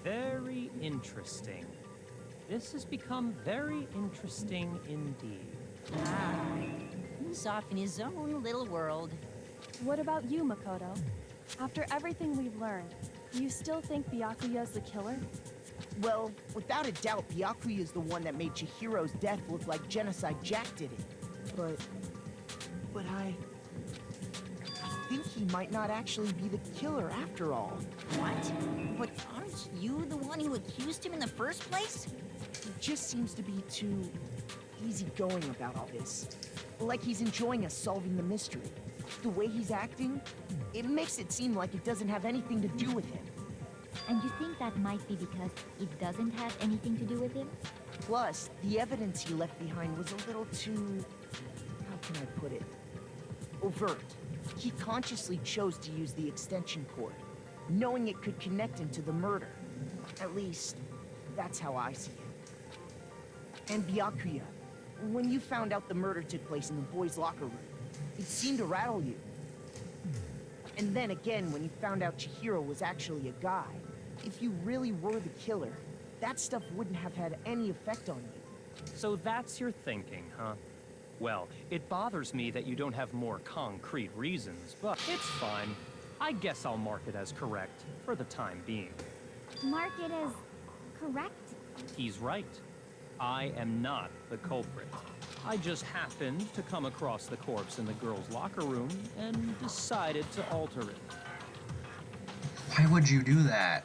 Very interesting. This has become very interesting indeed. Ah, he's off in his own little world. What about you, Makoto? After everything we've learned, do you still think Byakuya's the killer? Well, without a doubt, Byakuya is the one that made Chihiro's death look like Genocide Jack did it. But I think he might not actually be the killer after all. What? But aren't you the one who accused him in the first place? He just seems to be too easygoing about all this. Like he's enjoying us solving the mystery. The way he's acting, it makes it seem like it doesn't have anything to do with him. And you think that might be because it doesn't have anything to do with him? Plus, the evidence he left behind was a little too... how can I put it? Overt. He consciously chose to use the extension cord, knowing it could connect him to the murder. At least, that's how I see it. And Byakuya, when you found out the murder took place in the boys' locker room, it seemed to rattle you. And then again, when you found out Chihiro was actually a guy, if you really were the killer, that stuff wouldn't have had any effect on you. So that's your thinking, huh? Well, it bothers me that you don't have more concrete reasons, but it's fine. I guess I'll mark it as correct for the time being. Mark it as correct? He's right. I am not the culprit. I just happened to come across the corpse in the girls' locker room and decided to alter it. Why would you do that?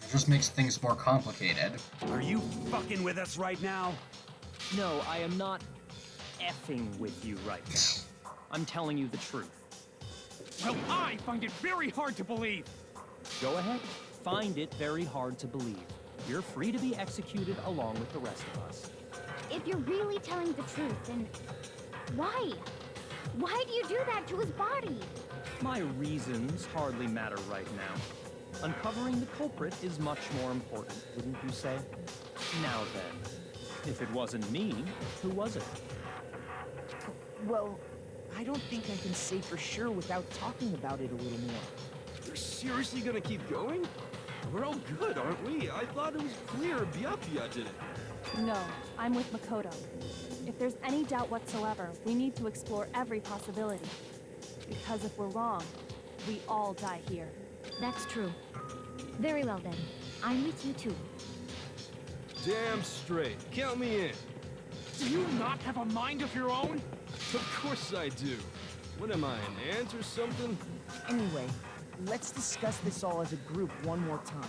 It just makes things more complicated. Are you fucking with us right now? No, I am not effing with you right now. I'm telling you the truth. Well, I find it very hard to believe. Go ahead. Find it very hard to believe. You're free to be executed along with the rest of us. If you're really telling the truth, then why? Why do you do that to his body? My reasons hardly matter right now. Uncovering the culprit is much more important, wouldn't you say? Now then, if it wasn't me, who was it? Well, I don't think I can say for sure without talking about it a little more. You're seriously gonna keep going? We're all good, aren't we? I thought it was clear Byakuya did it. No, I'm with Makoto. If there's any doubt whatsoever, we need to explore every possibility. Because if we're wrong, we all die here. That's true. Very well then. I'm with you too. Damn straight. Count me in. Do you not have a mind of your own? Of course I do. What am I, an ant or something? Anyway, let's discuss this all as a group one more time.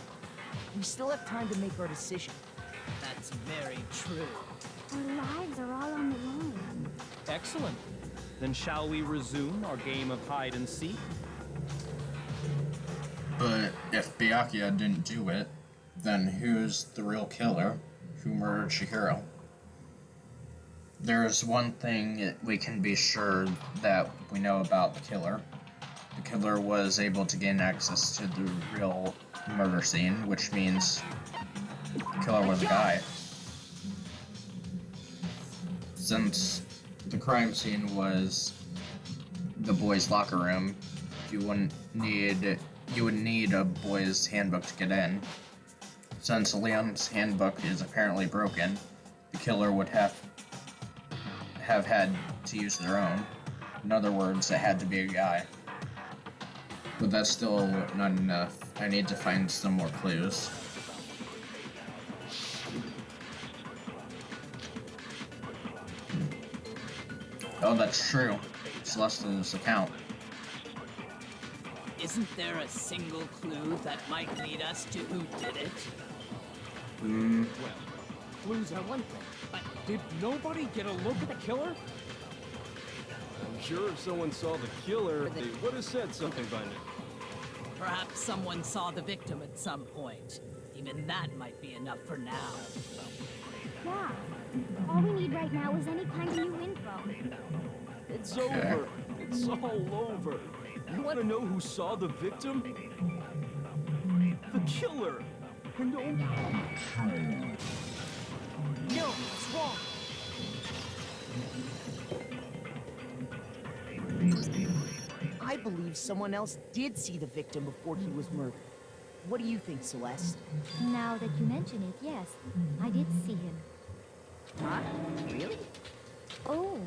We still have time to make our decision. That's very true. Our lives are all on the line. Excellent. Then shall we resume our game of hide and seek? But if Byakuya didn't do it, then who's the real killer? Who murdered Chihiro? There's one thing we can be sure that we know about the killer. The killer was able to gain access to the real murder scene, which means the killer was a guy. Since the crime scene was the boys' locker room, you would need a boys' handbook to get in. Since Liam's handbook is apparently broken, the killer would have had to use their own. In other words, it had to be a guy. But that's still not enough. I need to find some more clues. Oh, that's true. Celestine's account. Isn't there a single clue that might lead us to who did it? Well, clues are one thing, but did nobody get a look at the killer? I'm sure if someone saw the killer, they would have said something by now. Perhaps someone saw the victim at some point. Even that might be enough for now. Yeah. All we need right now is any kind of new info. It's over. It's all over. You want to know who saw the victim? The killer. And oh... No, it's wrong. I believe someone else did see the victim before he was murdered. What do you think, Celeste? Now that you mention it, yes, I did see him. Huh? Really? Oh,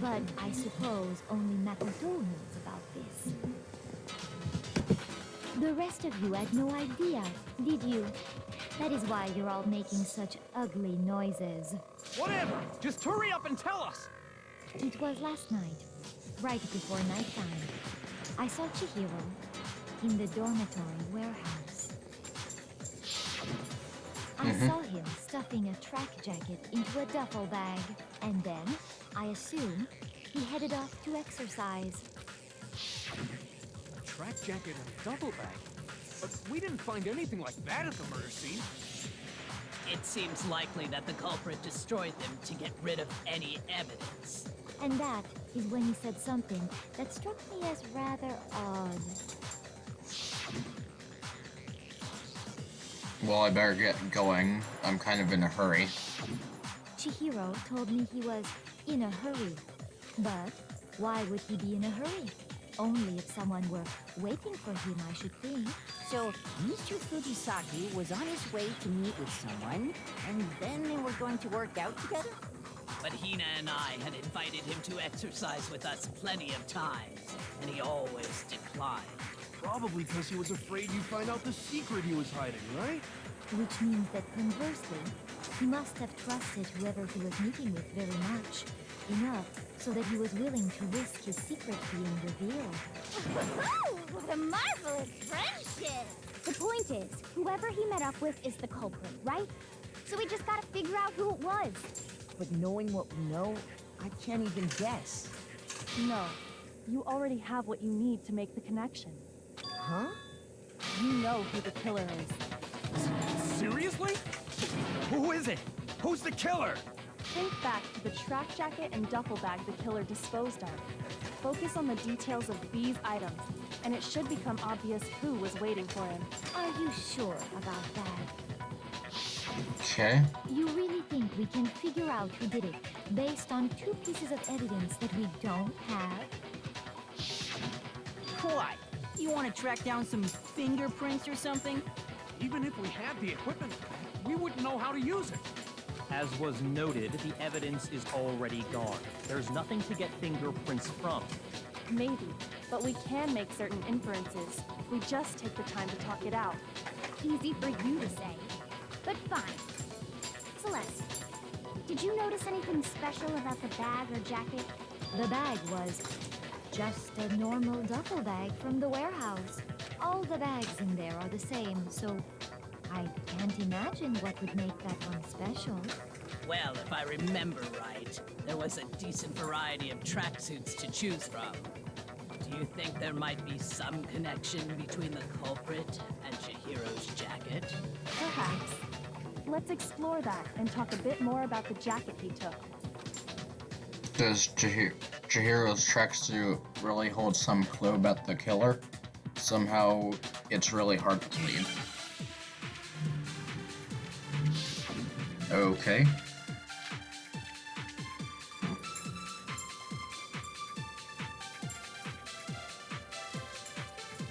but I suppose only Makoto knows about this. The rest of you had no idea, did you? That is why you're all making such ugly noises. Whatever! Just hurry up and tell us! It was last night, right before nighttime. I saw Chihiro in the dormitory warehouse. I saw him stuffing a track jacket into a duffel bag, and then, I assume, he headed off to exercise. A track jacket and a duffel bag? But we didn't find anything like that at the murder scene. It seems likely that the culprit destroyed them to get rid of any evidence. And that is when he said something that struck me as rather odd. Well, I better get going. I'm kind of in a hurry. Chihiro told me he was in a hurry. But why would he be in a hurry? Only if someone were waiting for him, I should think. So, Mr. Fujisaki was on his way to meet with someone, and then they were going to work out together? But Hina and I had invited him to exercise with us plenty of times, and he always declined. Probably because he was afraid you'd find out the secret he was hiding, right? Which means that conversely, he must have trusted whoever he was meeting with very much. Enough so that he was willing to risk his secret being revealed. What a marvelous friendship! The point is, whoever he met up with is the culprit, right? So we just gotta figure out who it was. But knowing what we know, I can't even guess. No, you already have what you need to make the connection. Huh? You know who the killer is. Seriously? Who is it? Who's the killer? Think back to the track jacket and duffel bag the killer disposed of. Focus on the details of these items, and it should become obvious who was waiting for him. Are you sure about that? Okay. You really think we can figure out who did it based on 2 pieces of evidence that we don't have? What? You want to track down some fingerprints or something? Even if we had the equipment for that, we wouldn't know how to use it. As was noted, the evidence is already gone. There's nothing to get fingerprints from. Maybe, but we can make certain inferences. We just take the time to talk it out. Easy for you to say. But fine. Celeste, did you notice anything special about the bag or jacket? The bag was just a normal duffel bag from the warehouse. All the bags in there are the same, so I can't imagine what would make that one special. Well, if I remember right, there was a decent variety of tracksuits to choose from. Do you think there might be some connection between the culprit and Chihiro's jacket? Perhaps. Let's explore that and talk a bit more about the jacket he took. Does Chihiro's tracksuit really hold some clue about the killer? Somehow, it's really hard to believe. Okay.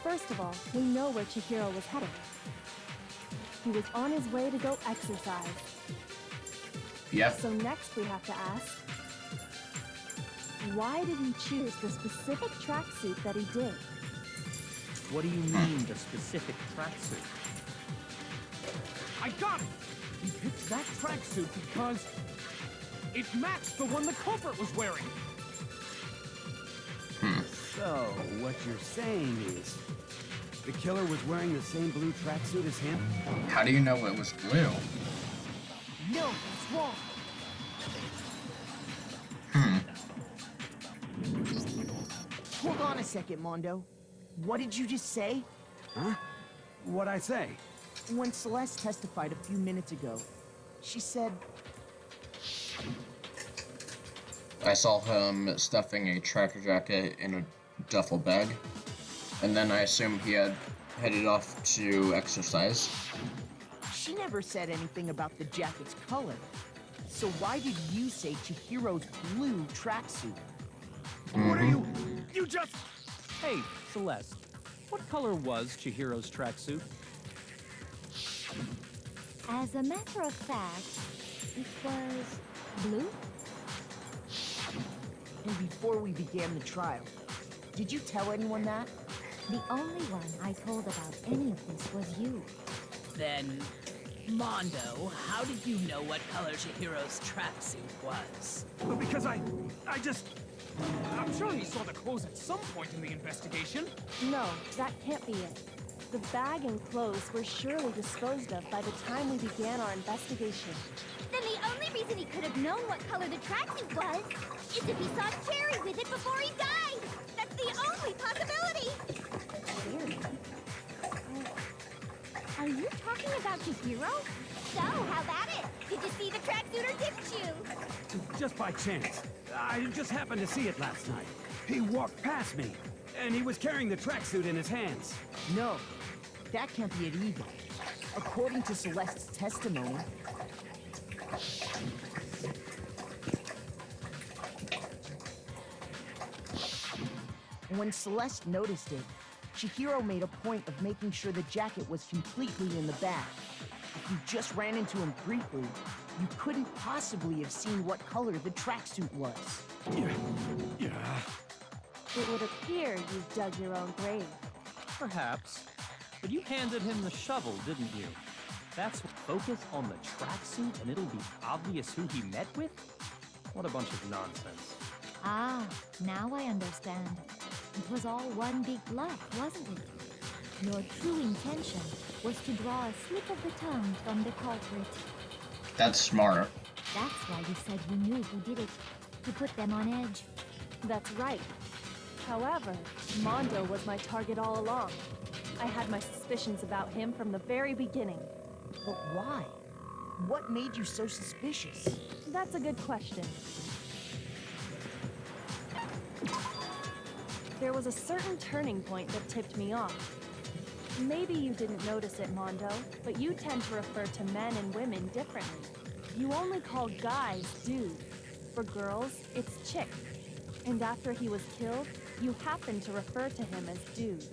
First of all, we know where Chihiro was headed. He was on his way to go exercise. Yep. So next we have to ask, why did he choose the specific tracksuit that he did? What do you mean, the specific tracksuit? I got it! He picked that tracksuit because it matched the one the culprit was wearing. So, what you're saying is, the killer was wearing the same blue tracksuit as him? How do you know it was blue? No, it's wrong. Hold on a second, Mondo. What did you just say? Huh? What'd I say? When Celeste testified a few minutes ago, she said... I saw him stuffing a tracker jacket in a duffel bag, and then I assumed he had headed off to exercise. She never said anything about the jacket's color. So why did you say Chihiro's blue tracksuit? What are you... You just... Hey, Celeste, what color was Chihiro's tracksuit? As a matter of fact, it was blue. And before we began the trial, did you tell anyone that? The only one I told about any of this was you. Then, Mondo, how did you know what color Chihiro's tracksuit was? Because I'm sure he saw the clothes at some point in the investigation. No, that can't be it. The bag and clothes were surely disposed of by the time we began our investigation. Then the only reason he could have known what color the tracksuit was is if he saw Cherry with it before he died. That's the only possibility. Cherry? Are you talking about Chihiro? So, how about it? Did you see the tracksuit or didn't you? Just by chance. I just happened to see it last night. He walked past me, and he was carrying the tracksuit in his hands. No, that can't be it either. According to Celeste's testimony, When Celeste noticed it, Chihiro made a point of making sure the jacket was completely in the bag. If you just ran into him briefly, you couldn't possibly have seen what color the tracksuit was. Yeah. It would appear you've dug your own grave. Perhaps. But you handed him the shovel, didn't you? That's focus on the tracksuit and it'll be obvious who he met with? What a bunch of nonsense. Ah, now I understand. It was all one big bluff, wasn't it? Your true intention was to draw a slip of the tongue from the culprit. That's smart. That's why you said you knew who did it, to put them on edge. That's right. However, Mondo was my target all along. I had my suspicions about him from the very beginning. But why? What made you so suspicious? That's a good question. There was a certain turning point that tipped me off. Maybe you didn't notice it, Mondo, but you tend to refer to men and women differently. You only call guys dude. For girls, it's chick. And after he was killed, you happened to refer to him as dude.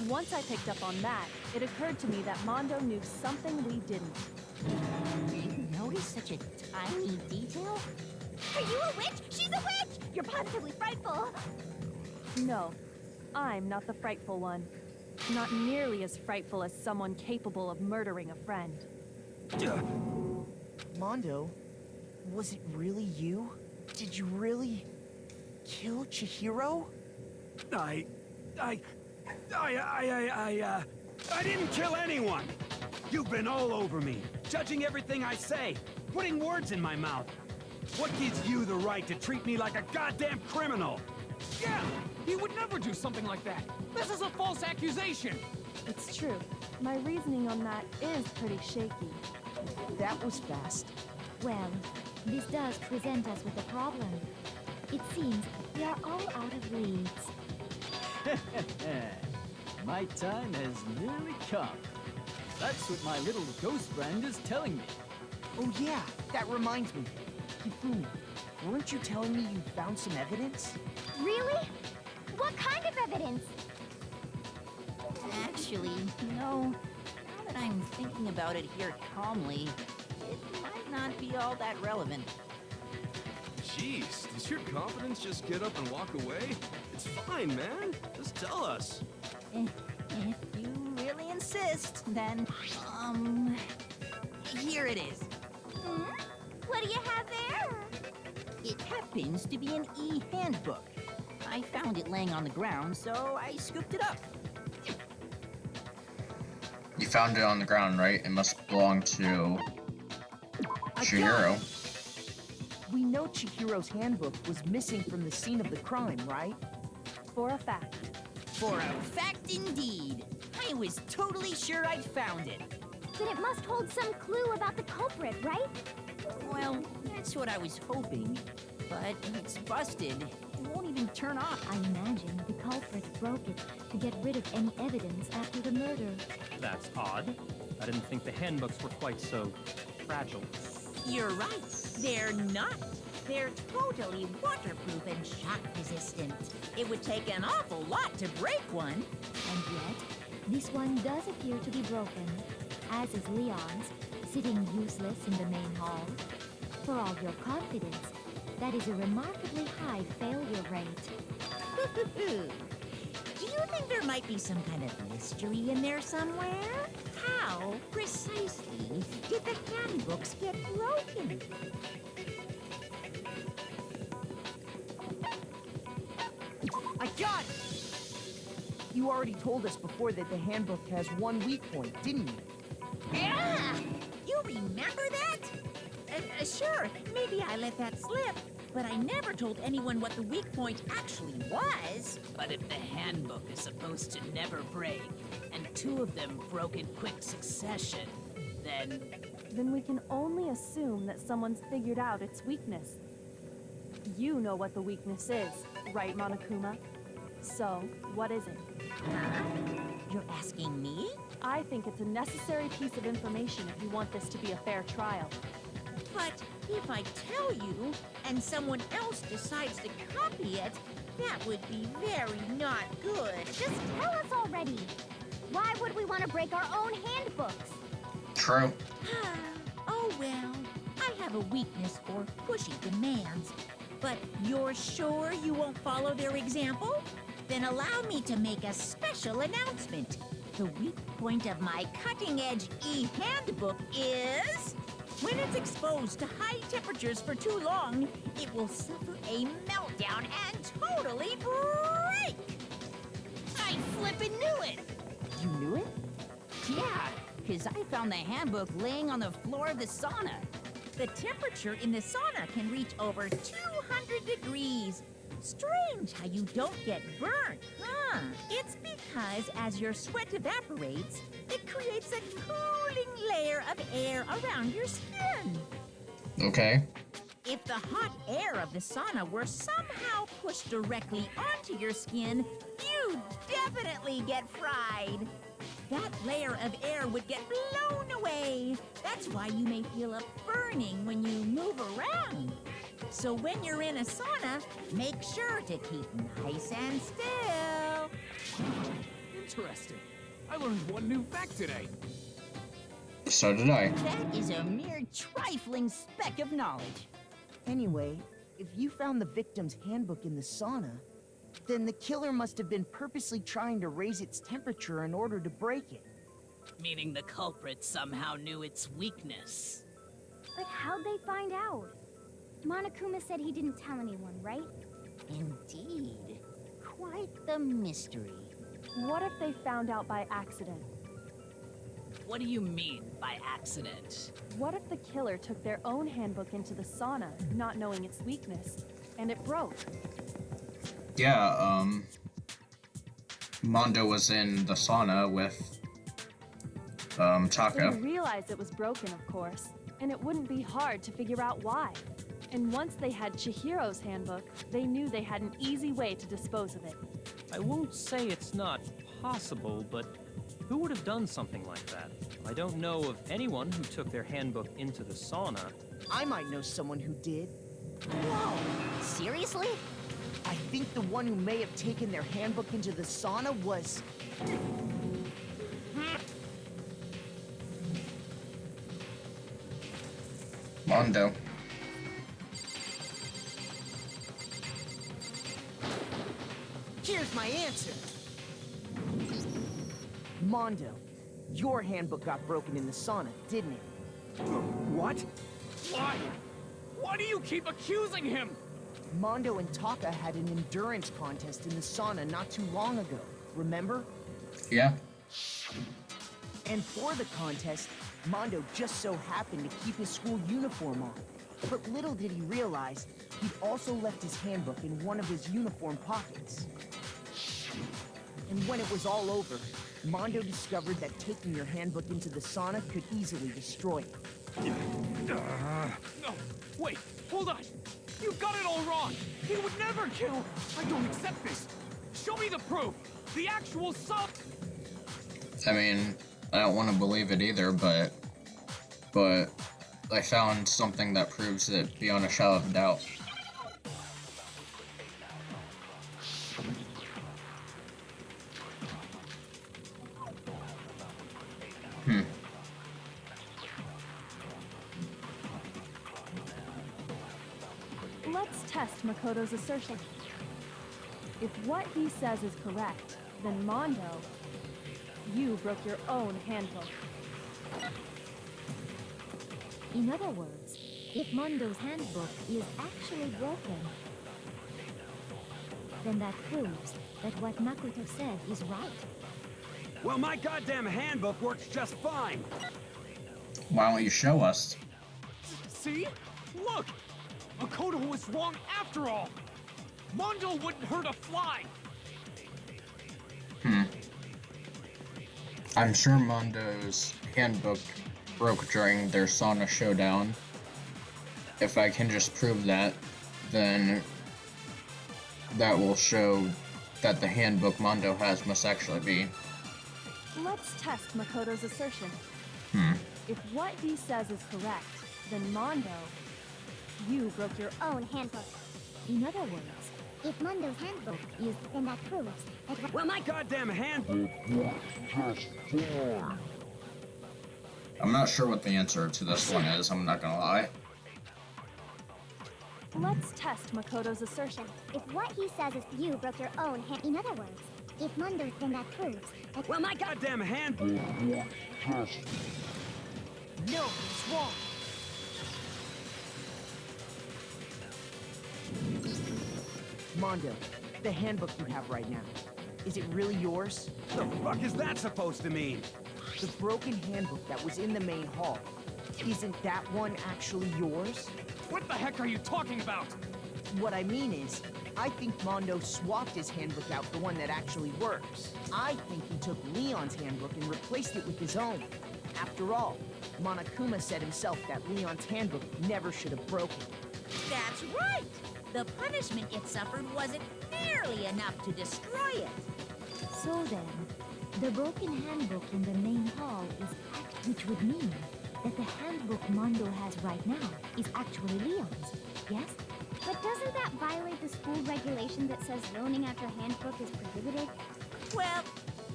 Once I picked up on that, it occurred to me that Mondo knew something we didn't. You noticed such a tiny detail? Are you a witch? She's a witch! You're positively frightful. No, I'm not the frightful one. Not nearly as frightful as someone capable of murdering a friend. Mondo, was it really you? Did you really kill Chihiro? I didn't kill anyone! You've been all over me, judging everything I say, putting words in my mouth. What gives you the right to treat me like a goddamn criminal? Yeah! He would never do something like that! This is a false accusation! It's true. My reasoning on that is pretty shaky. That was fast. Well, this does present us with a problem. It seems we are all out of leads. My time has nearly come. That's what my little ghost friend is telling me. Oh yeah, that reminds me. Hifumi, weren't you telling me you found some evidence? Really? What kind of evidence? Actually, now that I'm thinking about it here calmly, it might not be all that relevant. Jeez, does your confidence just get up and walk away? It's fine, man. Just tell us. If you really insist, then, here it is. What do you have there? It happens to be an e-handbook. I found it laying on the ground, so I scooped it up. You found it on the ground, right? It must belong to Chihiro. We know Chihiro's handbook was missing from the scene of the crime, right? For a fact. For a fact indeed. I was totally sure I'd found it. Then it must hold some clue about the culprit, right? Well, that's what I was hoping. But it's busted. It won't even turn off. I imagine the culprit broke it to get rid of any evidence after the murder. That's odd. I didn't think the handbooks were quite so fragile. You're right. They're not. They're totally waterproof and shock resistant. It would take an awful lot to break one. And yet, this one does appear to be broken, as is Leon's, sitting useless in the main hall. For all your confidence, that is a remarkably high failure rate. Do you think there might be some kind of mystery in there somewhere? How precisely did the handbooks get broken? I got it! You already told us before that the handbook has one weak point, didn't you? Yeah! You remember that? Sure, maybe I let that slip, but I never told anyone what the weak point actually was. But if the handbook is supposed to never break, and two of them broke in quick succession, then we can only assume that someone's figured out its weakness. You know what the weakness is, right, Monokuma? So, what is it? You're asking me? I think it's a necessary piece of information if you want this to be a fair trial. But if I tell you, and someone else decides to copy it, That would be very not good. Just tell us already. Why would we want to break our own handbooks? True. Oh well, I have a weakness for pushy demands. But you're sure you won't follow their example? Then allow me to make a special announcement. The weak point of my cutting-edge e-handbook is... when it's exposed to high temperatures for too long, it will suffer a meltdown and totally break! I flippin' knew it! You knew it? Yeah, because I found the handbook laying on the floor of the sauna. The temperature in the sauna can reach over 200 degrees. Strange how you don't get burnt, huh? It's because as your sweat evaporates, it creates a cooling layer of air around your skin. Okay. If the hot air of the sauna were somehow pushed directly onto your skin, you'd definitely get fried. That layer of air would get blown away. That's why you may feel a burning when you move around. So when you're in a sauna, make sure to keep nice and still. Interesting. I learned one new fact today. So did I. That is a mere trifling speck of knowledge. Anyway, if you found the victim's handbook in the sauna, then the killer must have been purposely trying to raise its temperature in order to break it. Meaning the culprit somehow knew its weakness. But how'd they find out? Monokuma said he didn't tell anyone, right? Indeed. Quite the mystery. What if they found out by accident? What do you mean by accident? What if the killer took their own handbook into the sauna, not knowing its weakness, and it broke? Yeah, Mondo was in the sauna with, Taka. They realized it was broken, of course, and it wouldn't be hard to figure out why. And once they had Chihiro's handbook, they knew they had an easy way to dispose of it. I won't say it's not possible, but who would have done something like that? I don't know of anyone who took their handbook into the sauna. I might know someone who did. Whoa! Seriously? I think the one who may have taken their handbook into the sauna was... Mondo. Here's my answer! Mondo, your handbook got broken in the sauna, didn't it? What? Why? Why do you keep accusing him? Mondo and Taka had an endurance contest in the sauna not too long ago, remember? Yeah. And for the contest, Mondo just so happened to keep his school uniform on. But little did he realize, he'd also left his handbook in one of his uniform pockets. And when it was all over, Mondo discovered that taking your handbook into the sauna could easily destroy it. No, wait, hold on. You've got it all wrong. He would never kill. I don't accept this. Show me the proof. The actual sub. I mean, I don't want to believe it either, but I found something that proves it beyond a shadow of a doubt. Let's test Makoto's assertion. If what he says is correct, then Mondo, you broke your own handbook. In other words, if Mondo's handbook is actually broken, then that proves that what Makoto said is right. Well, my goddamn handbook works just fine. Why don't you show us? See? Look! Makoto was wrong after all! Mondo wouldn't hurt a fly! I'm sure Mondo's handbook broke during their sauna showdown. If I can just prove that, then that will show that the handbook Mondo has must actually be. Let's test Makoto's assertion. If what he says is correct, then Mondo, you broke your Own handbook. In other words, If Mundo's handbook is, then that proves that. Well, my goddamn handbook. I'm not sure what the answer to this one is, I'm not gonna lie. Let's test Makoto's assertion. If what he says is you broke your own hand, in other words, if Mundo's, then that proves that. Well, my goddamn handbook. No, it's wrong. Mondo, the handbook you have right now, is it really yours? The fuck is that supposed to mean? The broken handbook that was in the main hall, isn't that one actually yours? What the heck are you talking about? What I mean is, I think Mondo swapped his handbook out for one that actually works. I think he took Leon's handbook and replaced it with his own. After all, Monokuma said himself that Leon's handbook never should have broken. That's right! The punishment it suffered wasn't nearly enough to destroy it. So then, the broken handbook in the main hall is which would mean that the handbook Mondo has right now is actually Leon's, yes? But doesn't that violate the school regulation that says loaning out your handbook is prohibited? Well,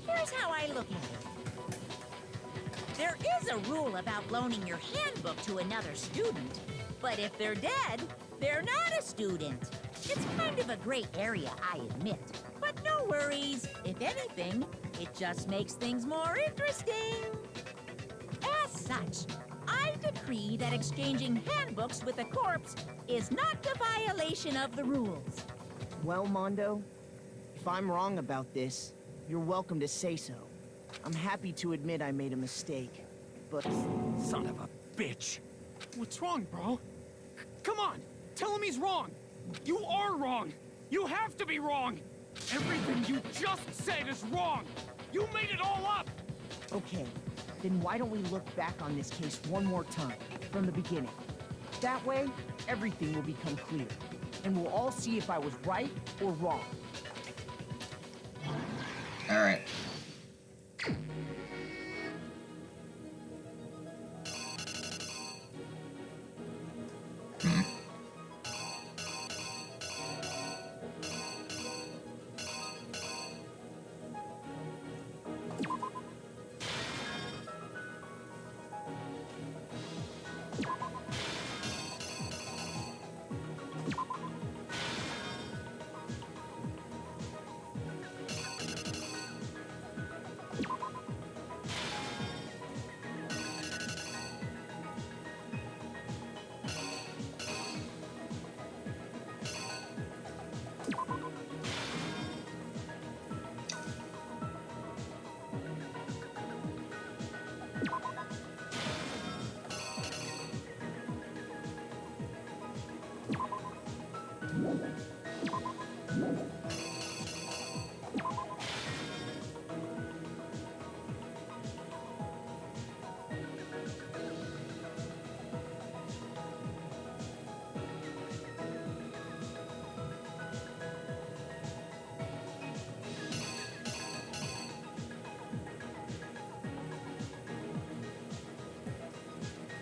here's how I look at it. There is a rule about loaning your handbook to another student, but if they're dead, they're not a student. It's kind of a gray area, I admit. But no worries. If anything, it just makes things more interesting. As such, I decree that exchanging handbooks with a corpse is not a violation of the rules. Well, Mondo, if I'm wrong about this, you're welcome to say so. I'm happy to admit I made a mistake, but... Son of a bitch. What's wrong, bro? Come on, tell him he's wrong. You are wrong. You have to be wrong. Everything you just said is wrong. You made it all up. Okay, then why don't we look back on this case one more time, from the beginning? That way, everything will become clear, and we'll all see if I was right or wrong. Alright.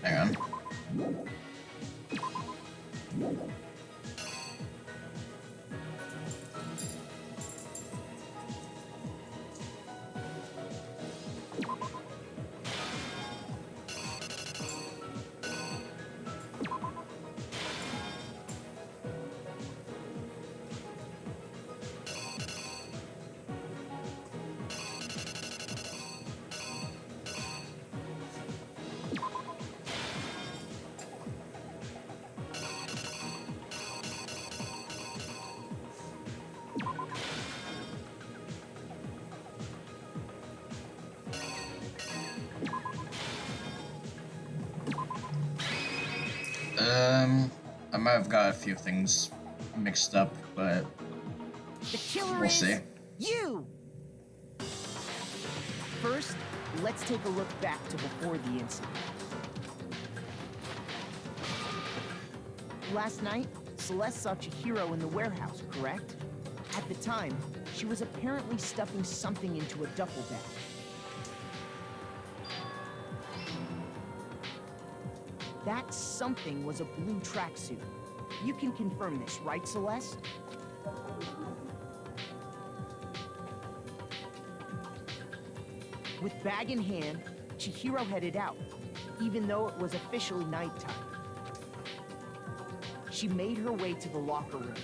Hang on. I might have got a few things mixed up, but The killer we'll is see. you! First, let's take a look back to before the incident. Last night, Celeste saw Chihiro in the warehouse, correct? At the time, she was apparently stuffing something into a duffel bag. That something was a blue tracksuit. You can confirm this, right, Celeste? With bag in hand, Chihiro headed out, even though it was officially nighttime. She made her way to the locker room,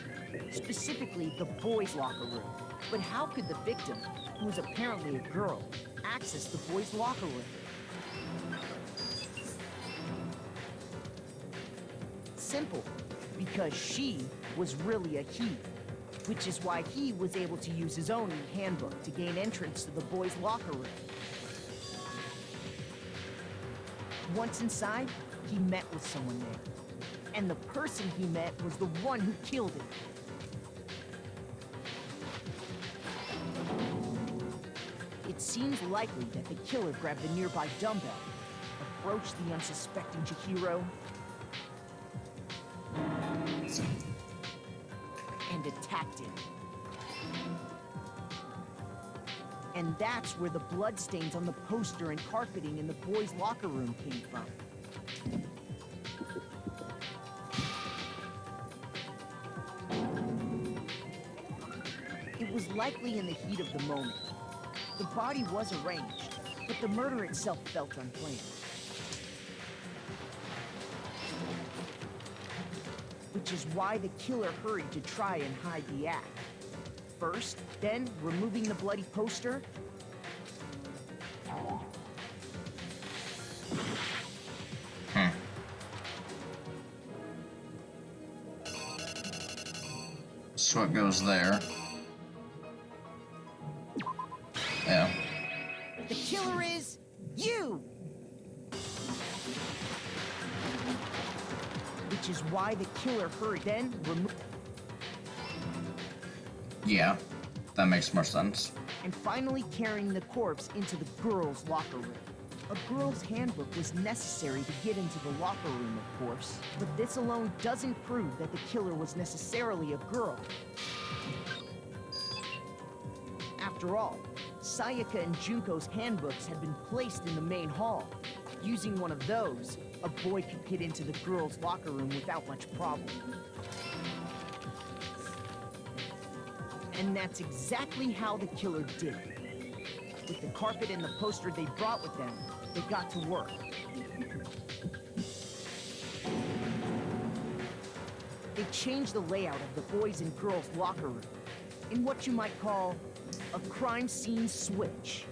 specifically the boys' locker room. But how could the victim, who was apparently a girl, access the boys' locker room? Simple, because she was really a he, which is why he was able to use his own handbook to gain entrance to the boys' locker room. Once inside, he met with someone there. And the person he met was the one who killed him. It seems likely that the killer grabbed the nearby dumbbell, approached the unsuspecting Chihiro, and attacked him. And that's where the bloodstains on the poster and carpeting in the boys' locker room came from. It was likely in the heat of the moment. The body was arranged, but the murder itself felt unplanned. Which is why the killer hurried to try and hide the act. First, then removing the bloody poster. So it goes there. Yeah. The killer is you! Which is why the killer hurried, then removed. Yeah, that makes more sense. And finally carrying the corpse into the girls' locker room. A girl's handbook was necessary to get into the locker room, of course, but this alone doesn't prove that the killer was necessarily a girl. After all, Sayaka and Junko's handbooks had been placed in the main hall. Using one of those, a boy could get into the girls' locker room without much problem. And that's exactly how the killer did it. With the carpet and the poster they brought with them, they got to work. They changed the layout of the boys' and girls' locker room in what you might call a crime scene switch.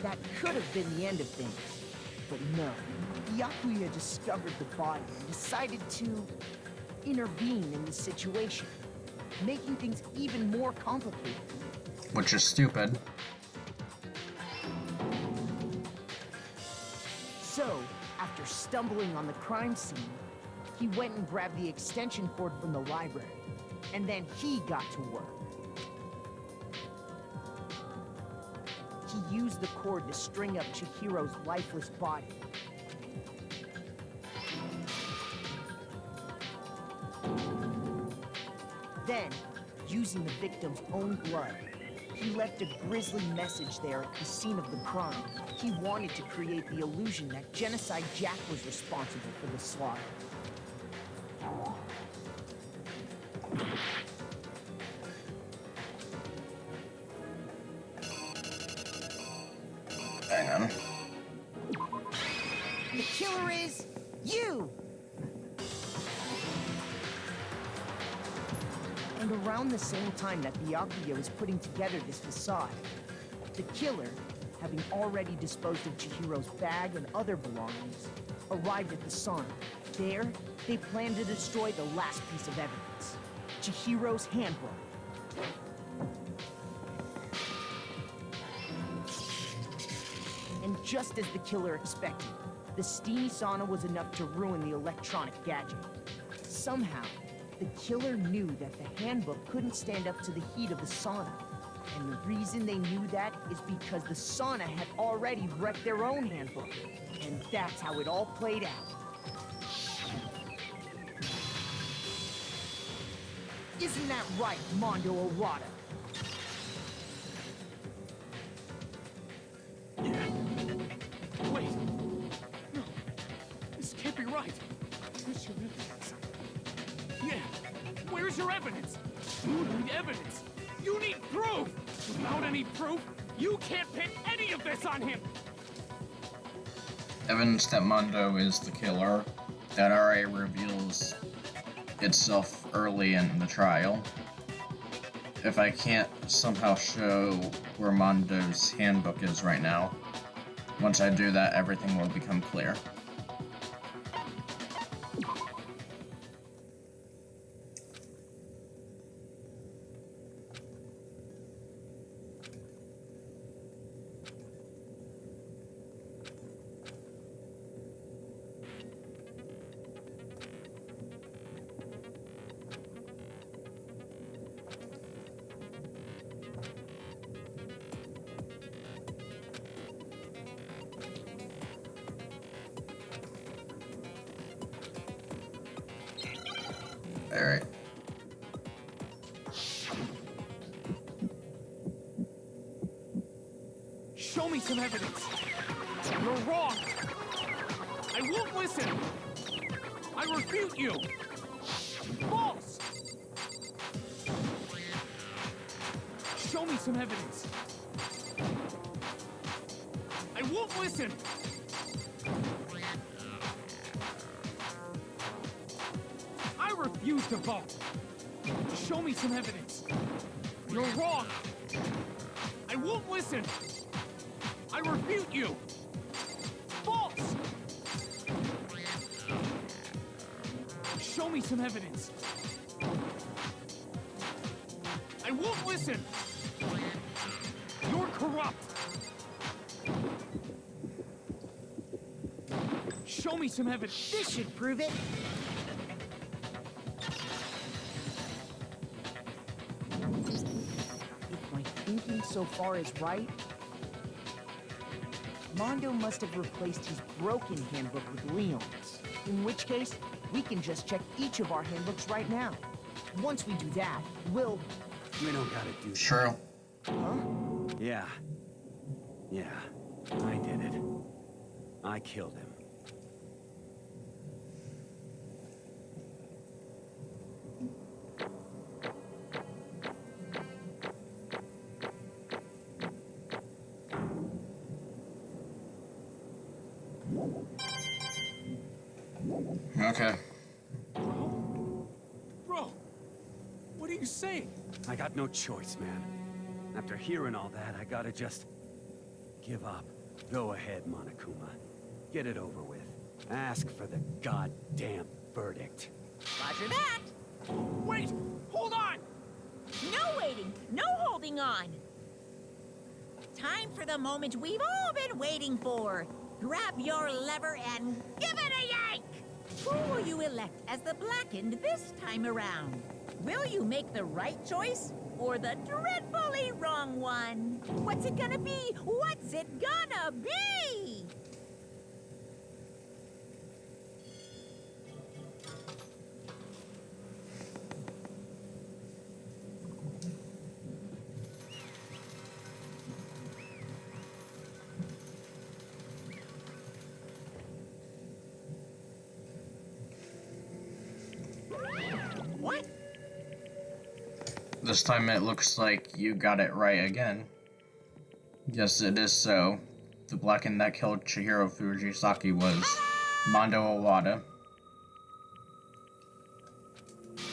That could have been the end of things, but no. Yakuya discovered the body and decided to intervene in the situation, making things even more complicated. Which is stupid. So, after stumbling on the crime scene, he went and grabbed the extension cord from the library, and then he got to work. He used the cord to string up Chihiro's lifeless body. Then, using the victim's own blood, he left a grisly message there at the scene of the crime. He wanted to create the illusion that Genocide Jack was responsible for the slaughter. Hang on. The killer is you! And around the same time that Byakuya was putting together this facade, the killer, having already disposed of Chihiro's bag and other belongings, arrived at the sauna. There, they planned to destroy the last piece of evidence, Chihiro's handbook. And just as the killer expected, the steamy sauna was enough to ruin the electronic gadget. Somehow, the killer knew that the handbook couldn't stand up to the heat of the sauna. And the reason they knew that is because the sauna had already wrecked their own handbook. And that's how it all played out. Isn't that right, Mondo Arata? Wait. No. This can't be right. Where's your evidence? Yeah. Where's your evidence? You need evidence. You need proof! Without any proof, you can't pin any of this on him! Evidence that Mondo is the killer. That already reveals itself early in the trial. If I can't somehow show where Mondo's handbook is right now, once I do that, everything will become clear. Alright. Show me some evidence. You're wrong. I won't listen. I refute you. False. Show me some evidence. I won't listen. I refuse to vote. Show me some evidence. You're wrong. I won't listen. I refute you. False. Show me some evidence. I won't listen. You're corrupt. Show me some evidence. This should prove it. If my thinking so far is right, Mondo must have replaced his broken handbook with Leon's. In which case, we can just check each of our handbooks right now. Once we do that, we'll... We don't gotta do that. True. Huh? Yeah. Yeah. I did it. I killed him. Okay. Bro, what are you saying? I got no choice, man. After hearing all that, I gotta just give up. Go ahead, Monokuma. Get it over with. Ask for the goddamn verdict. Roger that. Wait! Hold on! No waiting, no holding on. Time for the moment we've all been waiting for. Grab your lever and give it a yank! Who will you elect as the Blackened this time around? Will you make the right choice or the dreadfully wrong one? What's it gonna be? What's it gonna be? What? This time it looks like you got it right again. Yes, it is so. The Blackened that killed Chihiro Fujisaki was Mondo Owada.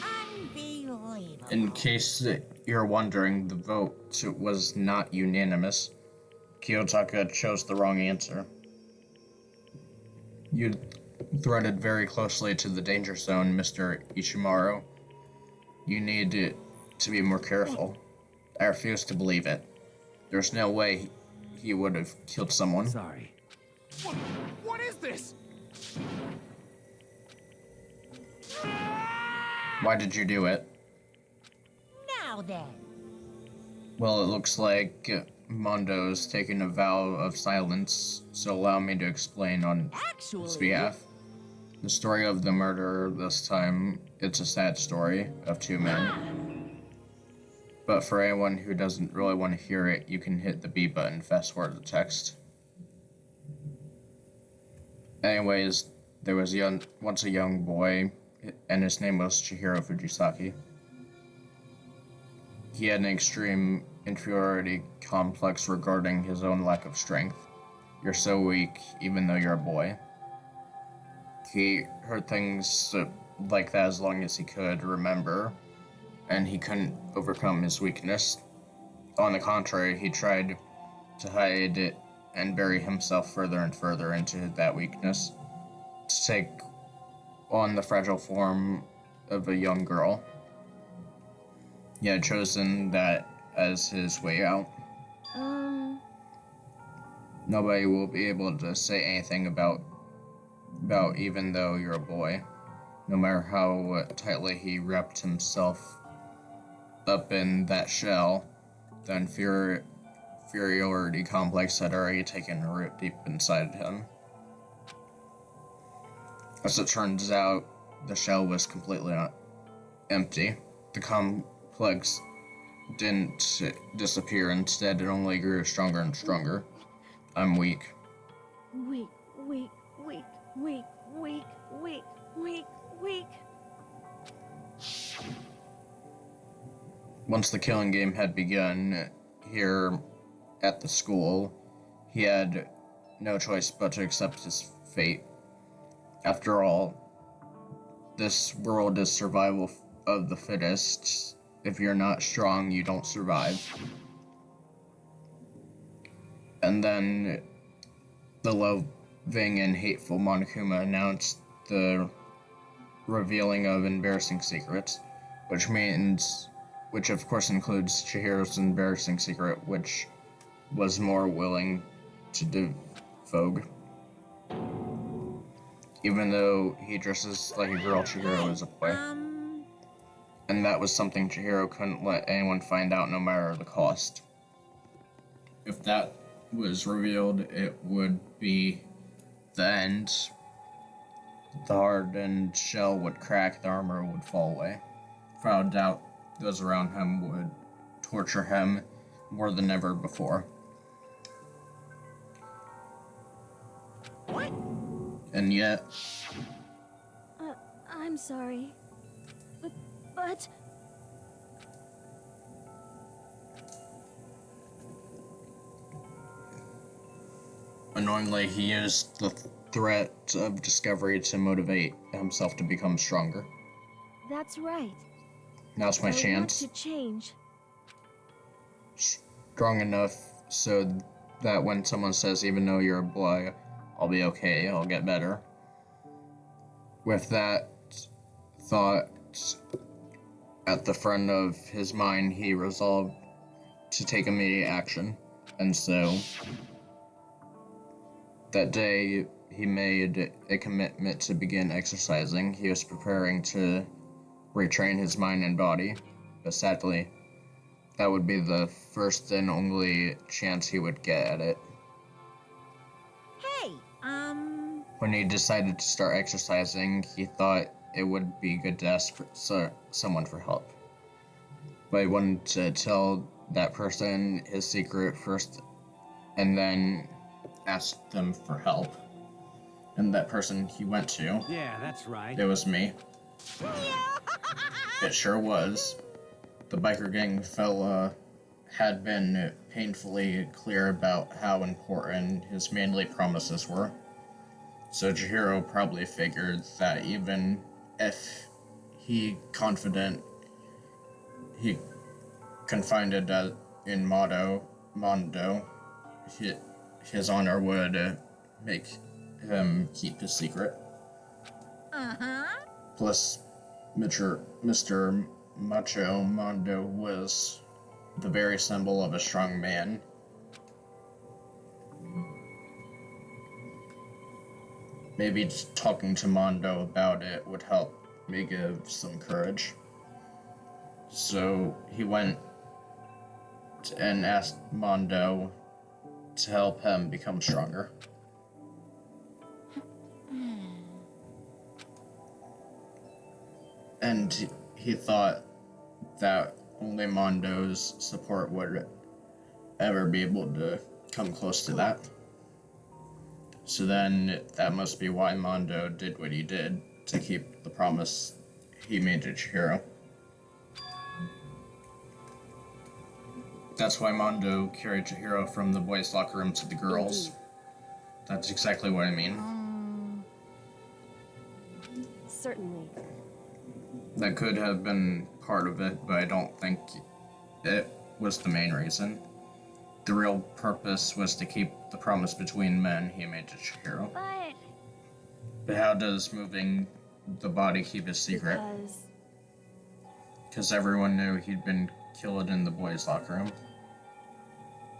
Unbelievable. In case you're wondering, the vote was not unanimous. Kiyotaka chose the wrong answer. You threaded very closely to the danger zone, Mr. Ishimaru. You need to be more careful. I refuse to believe it. There's no way he would have killed someone. Sorry. What is this? Why did you do it? Now then. Well, it looks like Mondo's taking a vow of silence, so allow me to explain on his behalf. The story of the murder this time, it's a sad story of two men. But for anyone who doesn't really want to hear it, you can hit the B button fast forward the text. Anyways, there was once a young boy, and his name was Chihiro Fujisaki. he had an extreme inferiority complex regarding his own lack of strength. You're so weak, even though you're a boy. He heard things like that as long as he could remember, and he couldn't overcome his weakness. On the contrary, he tried to hide it and bury himself further and further into that weakness, to take on the fragile form of a young girl. He had chosen that as his way out. Nobody will be able to say anything about even though you're a boy, no matter how tightly he wrapped himself up in that shell. The inferiority complex had already taken root deep inside him. As it turns out, the shell was completely empty. The complex didn't disappear, instead it only grew stronger and stronger. I'm weak. Weak, weak, weak, weak, weak, weak, weak, weak. Once the killing game had begun here at the school, he had no choice but to accept his fate. After all, this world is survival of the fittest. If you're not strong, you don't survive. And then the loving and hateful Monokuma announced the revealing of embarrassing secrets, which of course includes Chihiro's embarrassing secret, which was more willing to devote. Even though he dresses like a girl, Chihiro is a boy. And that was something Chihiro couldn't let anyone find out, no matter the cost. If that was revealed, it would be the end. The hardened shell would crack, the armor would fall away. Without doubt, those around him would torture him more than ever before. What? And yet... I'm sorry. But... Annoyingly, he used the threat of discovery to motivate himself to become stronger. That's right. Now's my chance. I want to change. Strong enough so that when someone says, even though you're a boy, I'll be okay, I'll get better. With that thought at the front of his mind, he resolved to take immediate action. And so, that day, he made a commitment to begin exercising. He was preparing to retrain his mind and body, but sadly, that would be the first and only chance he would get at it. Hey, When he decided to start exercising, he thought it would be good to ask someone for help. But he wanted to tell that person his secret first, and then ask them for help. And that person he went to... Yeah, that's right. It was me. It sure was. The biker gang fella had been painfully clear about how important his manly promises were. So Chihiro probably figured that even if he confided in Mondo, his honor would make him keep his secret. Plus, Mr. Macho Mondo was the very symbol of a strong man. Maybe just talking to Mondo about it would help me give some courage. So he went and asked Mondo to help him become stronger. And he thought that only Mondo's support would ever be able to come close to that. So then, that must be why Mondo did what he did, to keep the promise he made to Chihiro. That's why Mondo carried Chihiro from the boys' locker room to the girls'. That's exactly what I mean. Certainly. That could have been part of it, but I don't think it was the main reason. The real purpose was to keep the promise between men he made to Chihiro. But how does moving the body keep a secret? Because everyone knew he'd been killed in the boys' locker room.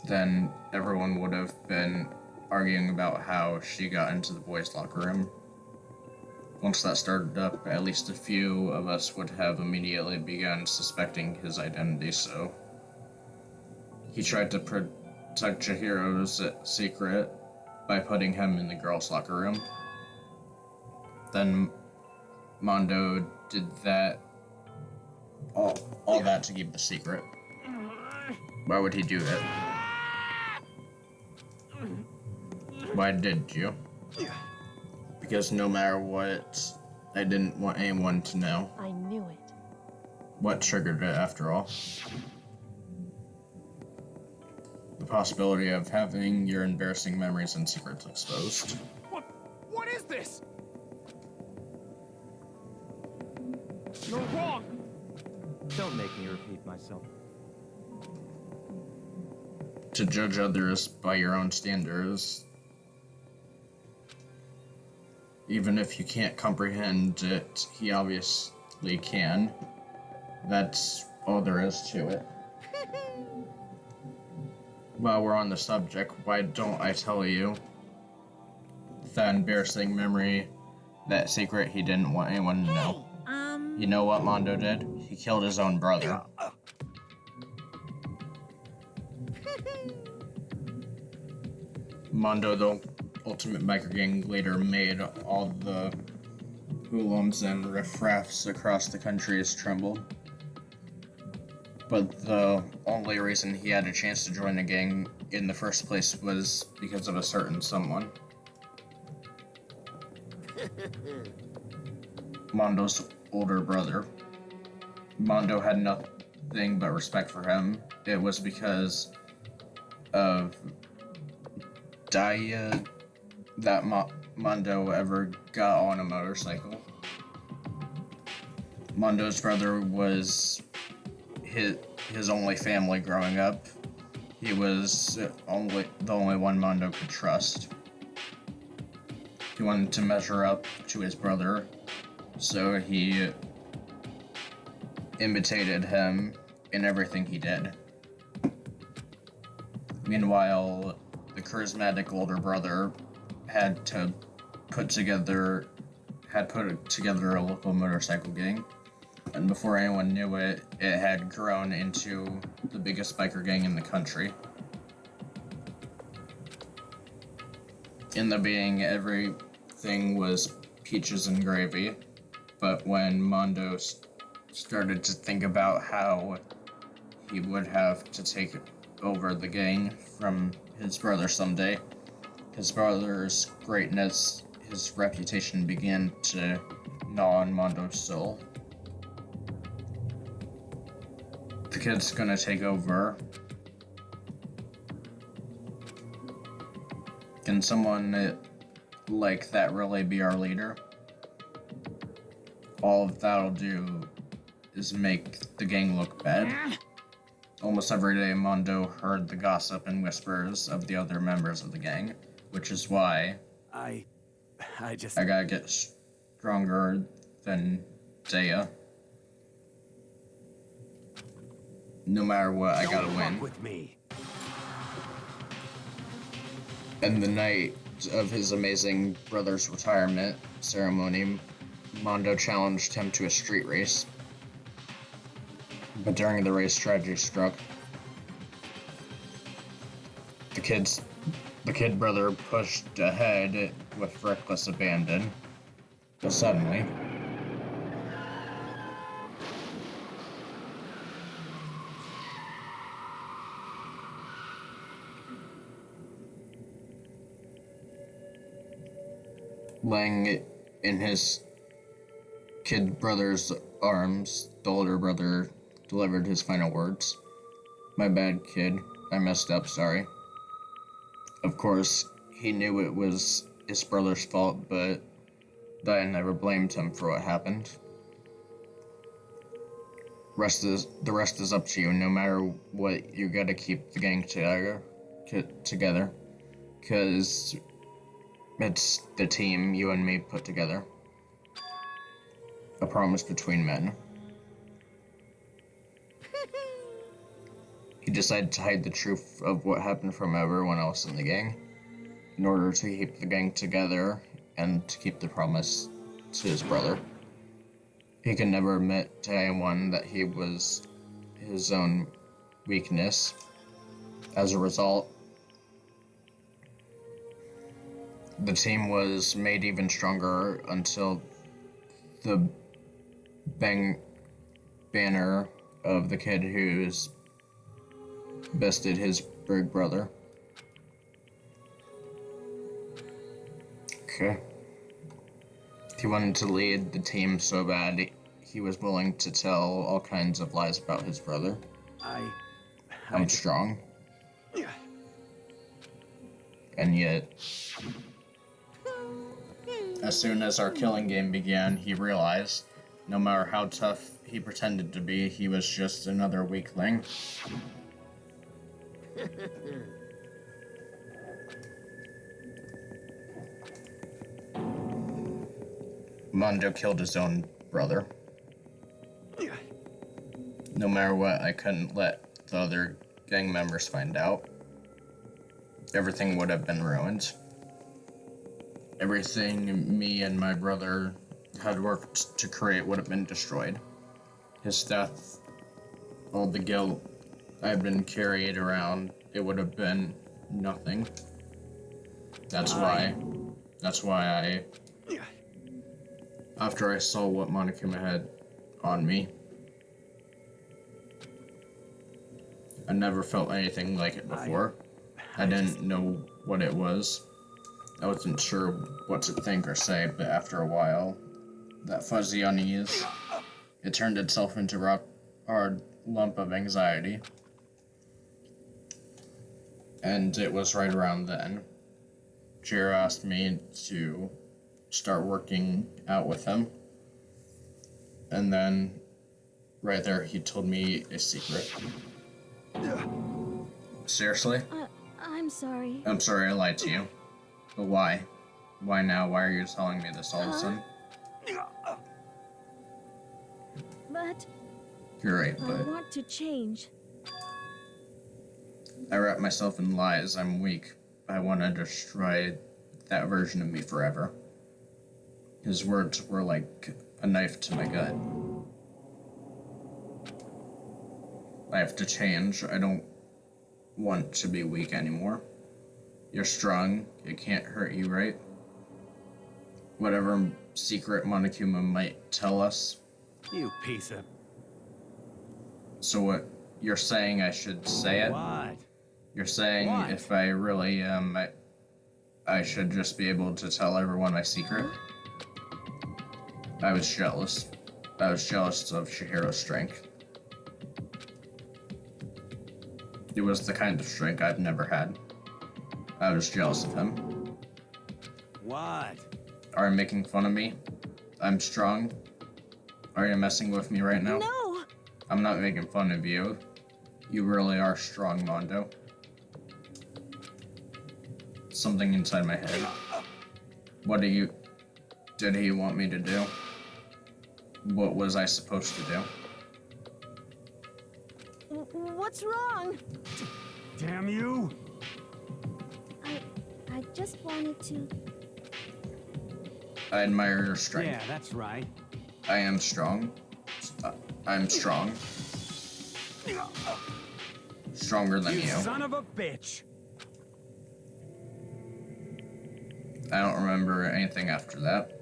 Then everyone would have been arguing about how she got into the boys' locker room. Once that started up, at least a few of us would have immediately begun suspecting his identity, so he tried to protect Chihiro's secret by putting him in the girls' locker room. Then Mondo did that, all that to keep the secret. Why would he do it? Why did you? Because no matter what, I didn't want anyone to know. I knew it. What triggered it, after all? The possibility of having your embarrassing memories and secrets exposed. What is this? You're wrong! Don't make me repeat myself. To judge others by your own standards, even if you can't comprehend it, he obviously can. That's all there is to it. While we're on the subject, why don't I tell you that embarrassing memory, that secret he didn't want anyone to know? You know what Mondo did? He killed his own brother. Mondo, the ultimate biker gang, later made all the hoodlums and riffraffs across the country tremble. But the only reason he had a chance to join the gang in the first place was because of a certain someone. Mondo's older brother. Mondo had nothing but respect for him. It was because of Daya that Mondo ever got on a motorcycle. Mondo's brother was his only family growing up. He was the only one Mondo could trust. He wanted to measure up to his brother, so he imitated him in everything he did. Meanwhile, the charismatic older brother had put together a local motorcycle gang, and before anyone knew it, it had grown into the biggest biker gang in the country. In the beginning, everything was peaches and gravy, but when Mondo started to think about how he would have to take over the gang from his brother someday, his brother's greatness, his reputation began to gnaw on Mondo's soul. The kid's gonna take over. Can someone like that really be our leader? All that'll do is make the gang look bad. Almost every day, Mondo heard the gossip and whispers of the other members of the gang, which is why I gotta get stronger than Daya. No matter what, I gotta win. With me. And the night of his amazing brother's retirement ceremony, Mondo challenged him to a street race. But during the race, tragedy struck. The kid brother pushed ahead with reckless abandon. But suddenly, laying in his kid brother's arms, the older brother delivered his final words. My bad, kid. I messed up, sorry. Of course, he knew it was his brother's fault, but I never blamed him for what happened. The rest is up to you. No matter what, you gotta keep the gang together. Cause it's the team you and me put together. A promise between men. He decided to hide the truth of what happened from everyone else in the gang in order to keep the gang together and to keep the promise to his brother. He could never admit to anyone that he was his own weakness. As a result, the team was made even stronger until the banner of the kid who's bested his big brother. Okay. He wanted to lead the team so bad, he was willing to tell all kinds of lies about his brother. I'm strong. And yet, as soon as our killing game began, he realized, no matter how tough he pretended to be, he was just another weakling. Mondo killed his own brother. No matter what, I couldn't let the other gang members find out. Everything would have been ruined. Everything me and my brother had worked to create would have been destroyed. His death, all the guilt I've been carried around, it would have been nothing. That's why I, after I saw what Monokuma had on me, I never felt anything like it before. I didn't know what it was. I wasn't sure what to think or say, but after a while, that fuzzy unease, it turned itself into a hard lump of anxiety. And it was right around then. Jiro asked me to start working out with him. And then, right there, he told me a secret. Seriously? I'm sorry. I'm sorry I lied to you. But why? Why now? Why are you telling me this all of a sudden? But You're right, I but want to change. I wrap myself in lies. I'm weak. I want to destroy that version of me forever. His words were like a knife to my gut. I have to change. I don't want to be weak anymore. You're strong. It can't hurt you, right? Whatever secret Monokuma might tell us. You piece of... So what? You're saying I should say it? What? You're saying What? if I really am, I should just be able to tell everyone my secret? I was jealous. I was jealous of Chihiro's strength. It was the kind of strength I've never had. I was jealous of him. What? Are you making fun of me? I'm strong. Are you messing with me right now? No! I'm not making fun of you. You really are strong, Mondo. Something inside my head. What did he want me to do? What was I supposed to do? What's wrong? Damn you! I just wanted to... I admire your strength. Yeah, that's right. I am strong. I'm strong. Stronger than you. Son of a bitch! I don't remember anything after that.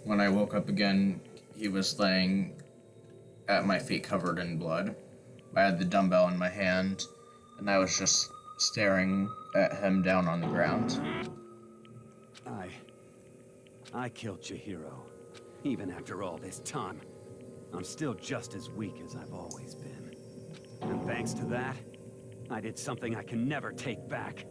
When I woke up again, he was laying at my feet covered in blood. I had the dumbbell in my hand, and I was just staring at him down on the ground. I killed Chihiro. Even after all this time, I'm still just as weak as I've always been. And thanks to that, I did something I can never take back.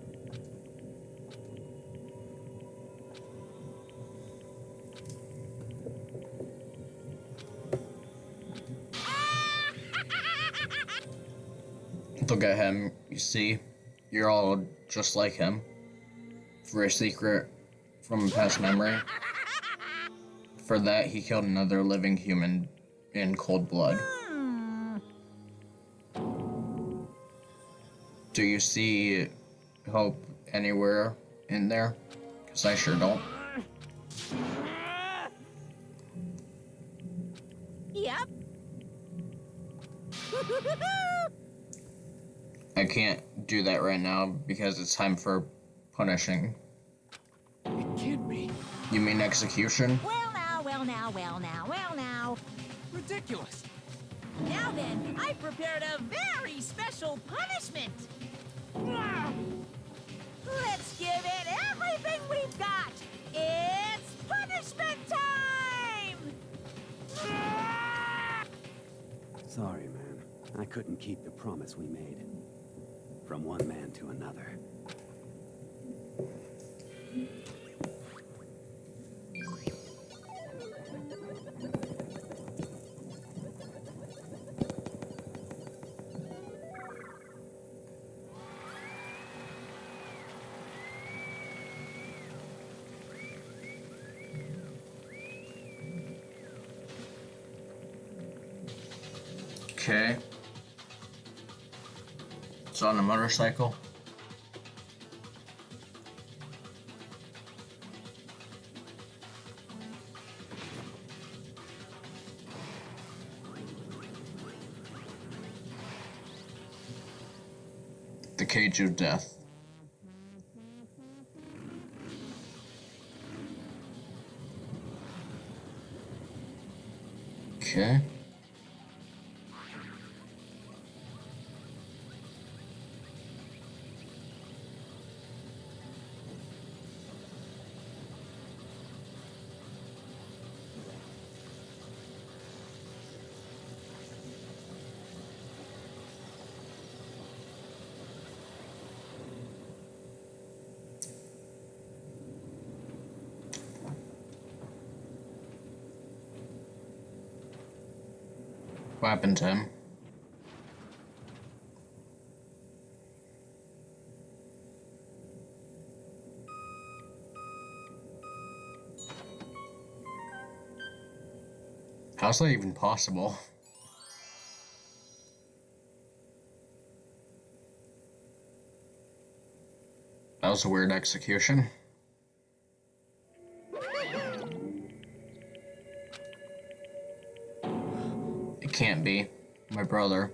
Look at him, you see? You're all just like him. For a secret from a past memory. For that, he killed another living human in cold blood. Do you see hope anywhere in there? Because I sure don't. Yep. I can't do that right now because it's time for punishing. It can't be. You mean execution? Well now, well now, well now, well now. Ridiculous. Now then, I prepared a very special punishment. Let's give it everything we've got. It's punishment time! Sorry, man. I couldn't keep the promise we made. From one man to another. Okay. It's on a motorcycle. The cage of death. Okay. What happened to him? How's that even possible? That was a weird execution. It can't be. My brother.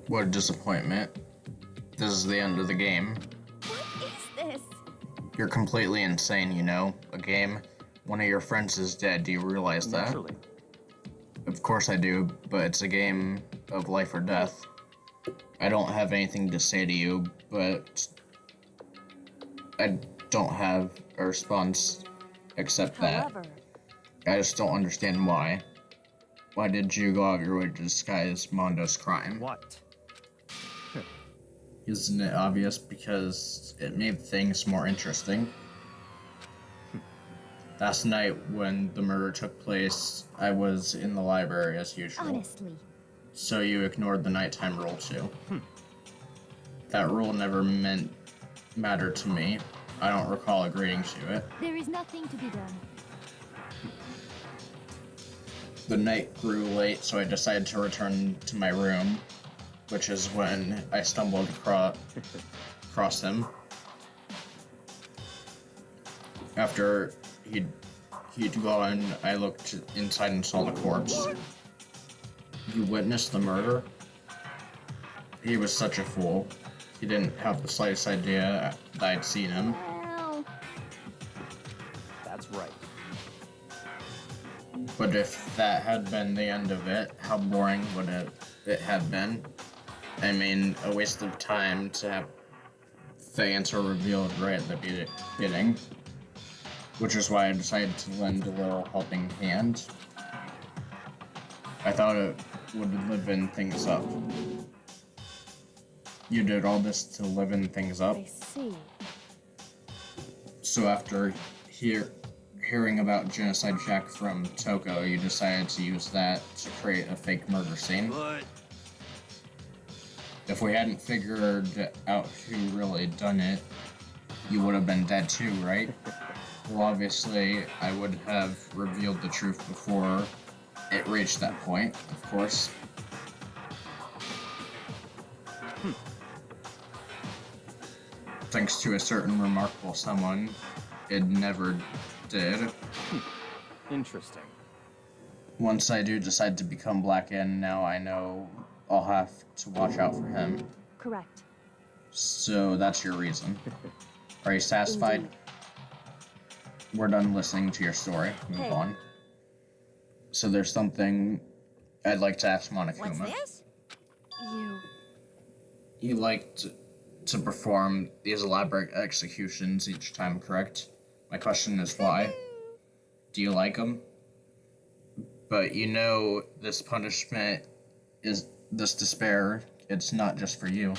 What a disappointment. This is the end of the game. What is this? You're completely insane, you know? A game. One of your friends is dead. Do you realize that? Naturally. Of course I do, but it's a game of life or death. I don't have anything to say to you, but I don't have a response except that. However, I just don't understand why. Why did you go out of your way to disguise Mondo's crime? What? Isn't it obvious because it made things more interesting? Last night, when the murder took place, I was in the library as usual. Honestly, So you ignored the nighttime rule too. That rule never mattered to me. I don't recall agreeing to it. there is nothing to be done. The night grew late, so I decided to return to my room, which is when I stumbled across him. After he'd gone, I looked inside and saw the corpse. You witnessed the murder? He was such a fool. He didn't have the slightest idea that I'd seen him. Well, That's right. But if that had been the end of it, how boring would it have been? I mean, a waste of time to have the answer revealed right at the beginning. Which is why I decided to lend a little helping hand. I thought it would liven things up. You did all this to liven things up? I see. So after hearing about Genocide Jack from Toko, you decided to use that to create a fake murder scene? But If we hadn't figured out who really done it, you would have been dead too, right? Well, obviously, I would have revealed the truth before it reached that point, of course. Thanks to a certain remarkable someone, it never did. Interesting. Once I do decide to become Black and now I know I'll have to watch out for him. Correct. So that's your reason. Are you satisfied? Indeed. We're done listening to your story. Move Hey. on. So there's something I'd like to ask Monokuma. What's this? You like to perform these elaborate executions each time, correct? My question is why? Do you like them? But you know this punishment is this despair. It's not just for you.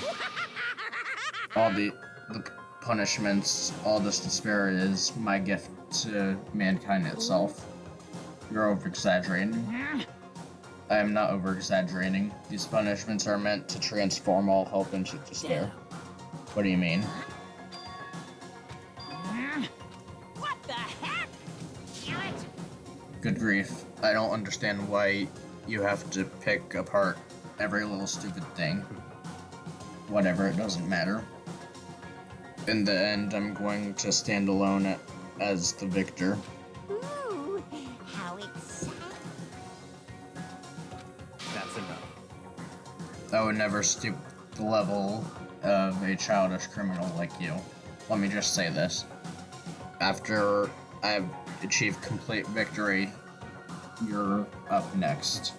All the punishments, all this despair is my gift to mankind itself. You're over-exaggerating. I am not over-exaggerating. These punishments are meant to transform all hope into despair. What do you mean? What the heck? Damn it! Good grief. I don't understand why you have to pick apart every little stupid thing. Whatever, it doesn't matter. In the end, I'm going to stand alone as the victor. Ooh, how exciting. That's enough. I would never stoop to the level of a childish criminal like you. Let me just say this. After I've achieved complete victory, you're up next.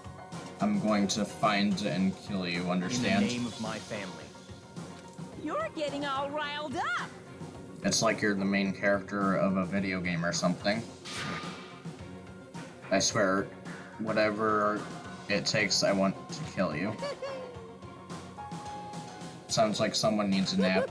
I'm going to find and kill you, understand? In the name of my family. You're getting all riled up. It's like you're the main character of a video game or something. I swear, whatever it takes, I want to kill you. Sounds like someone needs a nap.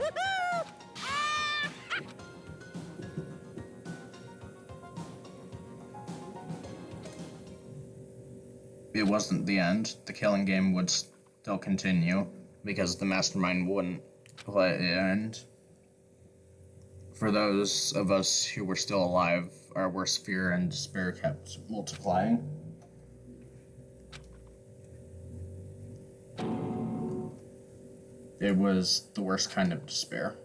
It wasn't the end. The killing game would still continue, because the mastermind wouldn't let it end. For those of us who were still alive, our worst fear and despair kept multiplying. It was the worst kind of despair.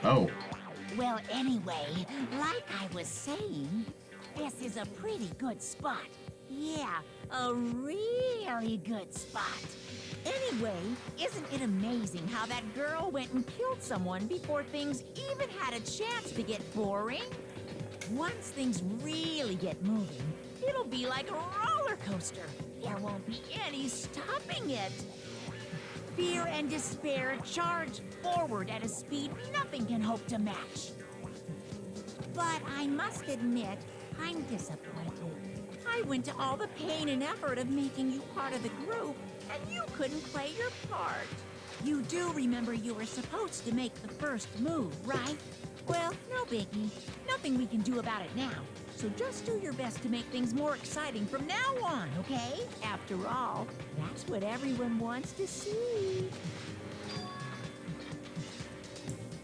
Oh. Well, anyway, like I was saying, this is a pretty good spot. Yeah, a really good spot. Anyway, isn't it amazing how that girl went and killed someone before things even had a chance to get boring? Once things really get moving, it'll be like a roller coaster. There won't be any stopping it. Fear and despair charge forward at a speed nothing can hope to match. But I must admit, I'm disappointed. I went to all the pain and effort of making you part of the group, and you couldn't play your part. You do remember you were supposed to make the first move, right? Well, no biggie. Nothing we can do about it now. So just do your best to make things more exciting from now on, okay? After all, that's what everyone wants to see.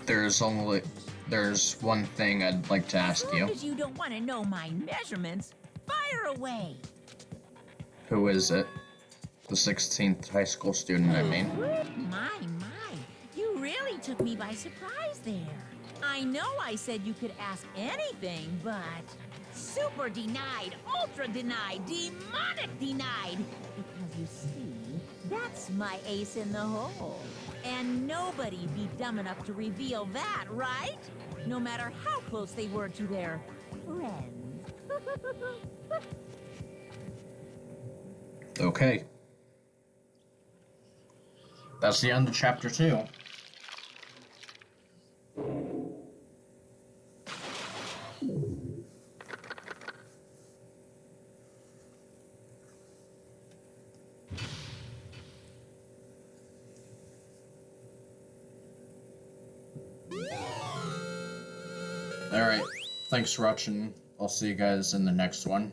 There's one thing I'd like to ask you. As long as you don't want to know my measurements, fire away. Who is it? The 16th high school student, I mean. My, you really took me by surprise there. I know I said you could ask anything, but super denied, ultra denied, demonic denied. Because you see, that's my ace in the hole. And nobody'd be dumb enough to reveal that, right? no matter how close they were to their friend. Okay. That's the end of chapter 2. Alright, thanks for watching. I'll see you guys in the next one.